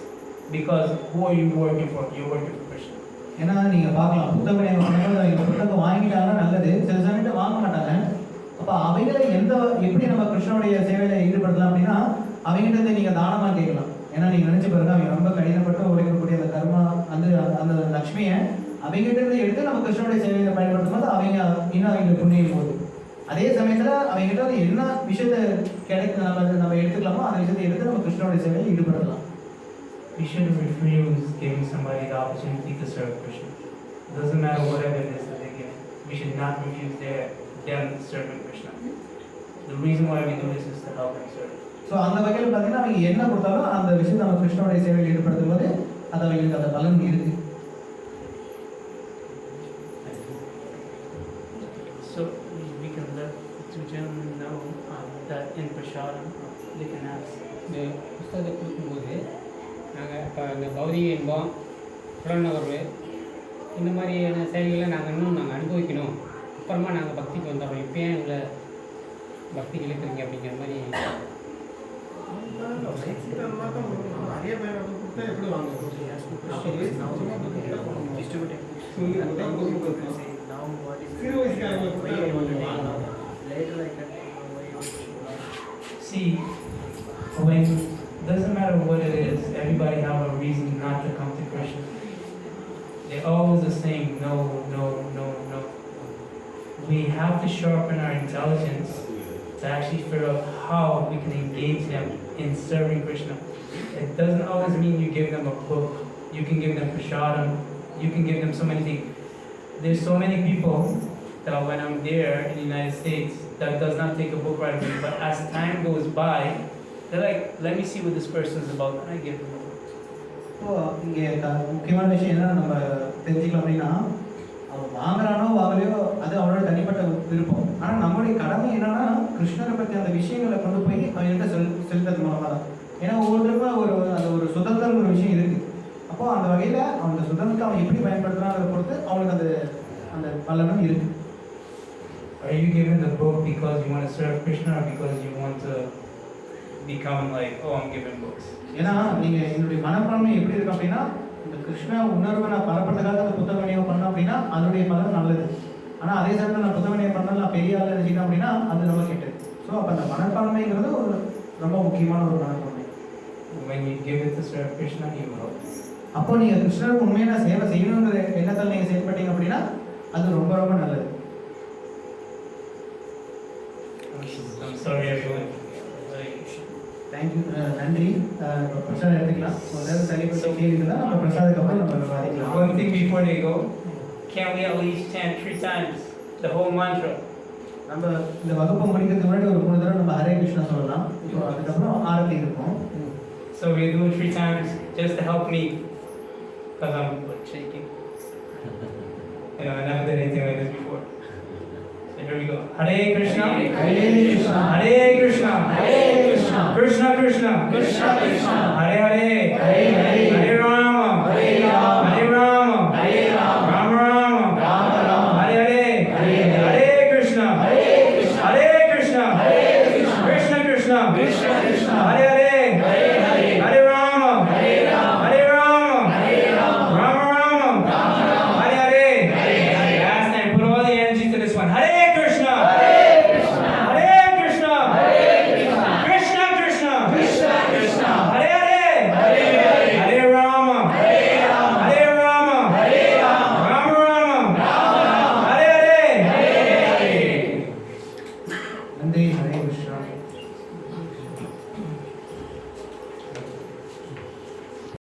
Because who are you working for? You're working for Krishna. ஏன்னா நீங்கள் பார்க்கலாம், புத்தகம் வாங்கிட்டாங்கன்னா நல்லது, சில சமயத்தை வாங்க மாட்டாங்க. அப்போ அவங்களை எப்படி நம்ம கிருஷ்ணனுடைய சேவையில் ஈடுபடுத்தலாம் அப்படின்னா, அவங்ககிட்ட நீங்கள் தானமாக கேட்கலாம். ஏன்னா நீங்கள் நினச்சி பாருங்க, அவங்க ரொம்ப கடினப்பட்டு உழைக்கக்கூடிய அந்த கர்மா அந்த லக்ஷ்மியை அவங்ககிட்ட எடுத்து நம்ம கிருஷ்ணனுடைய சேவையை பயன்படுத்தும் போது அவங்க இன்னும் அவங்களுக்கு புண்ணியம் போகுது. அதே சமயத்தில் அவங்ககிட்ட என்ன விஷயத்தை நம்ம எடுத்துக்கலாமோ அந்த விஷயத்தை எடுத்து நம்ம கிருஷ்ணனுடைய சேவையில் ஈடுபடலாம். We shouldn't refuse giving somebody the opportunity to serve Krishna. It doesn't matter whatever it is that they give. We should not refuse them serving Krishna. The reason why we do this is to help them serve. So அந்த வகையில் பார்த்தீங்கன்னா அவங்க என்ன கொடுத்தாலும் அந்த விஷயத்தை நம்ம கிருஷ்ணனுடைய சேவையில் ஈடுபடுத்தும் போது அது அவங்களுக்கு அந்த பலன் இருக்கு. So we can let two gentlemen know that in Prashadam they can ask. இந்த புத்தகத்தை கொடுக்கும்போது நாங்கள் இப்போ இந்த பௌதிக இன்பம், புலனுணர்வு இந்த மாதிரியான செயல்களை நாங்கள் அனுபவிக்கணும், அப்புறமா நாங்கள் பக்திக்கு வந்துடுறோம், இப்போ ஏன் இவ்வளோ பக்திக்கு இழுக்கிறீங்க அப்படிங்கிற மாதிரி. நிறைய பேர் கொடுத்தா எப்படி வாங்குவோம்? See, when doesn't matter what it is, everybody have a reason not to come to Krishna. They're always the same, no. We have to sharpen our intelligence to actually figure out how we can engage them in serving Krishna. It doesn't always mean you give them a book. You can give them prasadam. You can give them so many things. There's so many people that when I'm there in the United States that does not take a book right away, but as time goes by, they're like, let me see what this person is about, and I give them a book. So இங்கே முக்கியமான விஷயம் என்ன நம்ம தெரிஞ்சுக்கலாம் அப்படின்னா, அவன் வாங்குறானோ வாங்கலையோ அது அவனோட தனிப்பட்ட விருப்பம். ஆனால் நம்மளுடைய கடமை என்னன்னா கிருஷ்ணரை பற்றி அந்த விஷயங்களை கொண்டு போய் அவங்ககிட்ட செலுத்துறது மூலமாக தான். ஏன்னா ஒவ்வொருத்தருக்கும் அந்த ஒரு சுதந்திரம் ஒரு விஷயம் இருக்குது. அப்போது அந்த வகையில் அந்த சுதந்திரத்தை அவன் எப்படி பயன்படுத்துறாங்கிறத பொறுத்து அவனுக்கு அந்த பலனும் இருக்குது. Are you giving the book because you want to serve Krishna or because you want to become like, oh, I'm giving books? ஏன்னா நீங்கள் என்னுடைய மனப்பான்மை எப்படி இருக்கு அப்படின்னா, இந்த கிருஷ்ண உணர்வை நான் பரப்புறதுக்காக அந்த புத்தக விநியோகம் பண்ணேன் அப்படின்னா அதனுடைய பலன் நல்லது. ஆனால் அதே சமயத்தில் நான் புத்தக விநியோகம் பண்ணால் நான் பெரிய ஆள் நினைச்சிட்டேன் அப்படின்னா அது ரொம்ப கெட்டது. ஸோ அப்போ அந்த மனப்பான்மைங்கிறது ஒரு ரொம்ப முக்கியமான ஒரு மனப்பான்மை. When you give it to serve Krishna, you will. அப்போ நீங்கள் கிருஷ்ணருக்கு உண்மையான சேவை செய்யணுங்கிற எண்ணத்தில் நீங்கள் செயல்பட்டீங்க அப்படின்னா அது ரொம்ப ரொம்ப நல்லது. I'm sorry everyone. தேங்க்யூ, நன்றி. பிரசாதம் எடுத்துக்கலாம். அதாவது தனிப்பட்ட கேள்விகள் தான் நம்ம பிரசாதத்துக்கு அப்புறம் நம்ம விவாதிக்கலாம். One thing before they go, can we at least chant 3 times the whole mantra? நம்ம இந்த வகுப்பு முடிக்கிறதுக்கு முன்னாடி ஒரு 3 தடவை நம்ம ஹரே கிருஷ்ணா சொல்லலாம். இப்போ அதுக்கப்புறம் ஆரத்தி இருக்கும். So we do it 3 times just to help me, because I'm like shaking. I never did anything like this before. So here we go. Hare Krishna, Hare Krishna, Hare Krishna, Hare Krishna, Krishna Krishna, Krishna Krishna, Hare Hare, Hare Hare, Hare Rama, Hare Rama, Hare Rama, Hare Rama, Rama Rama, Rama Rama, Hare Hare, Hare Hare, Hare Krishna, Hare Krishna, Hare Krishna, Hare Krishna, Krishna Krishna, Krishna Krishna, Hare Hare, Hare Hare, Hare Rama, Hare Rama, Hare Rama, Hare Rama, Rama Rama, Rama Rama, Hare Hare, Hare Hare. Last time, put all the energy to this one. Hare Krishna, Hare Krishna, Hare Krishna, Hare Krishna, Krishna Krishna, Krishna Krishna, Hare Hare, Hare Hare, Hare Rama, Hare Rama, Hare Rama, Hare Rama, Rama Rama, Rama Rama, Hare Hare. Hare Hare. Nandi Hare Krishna.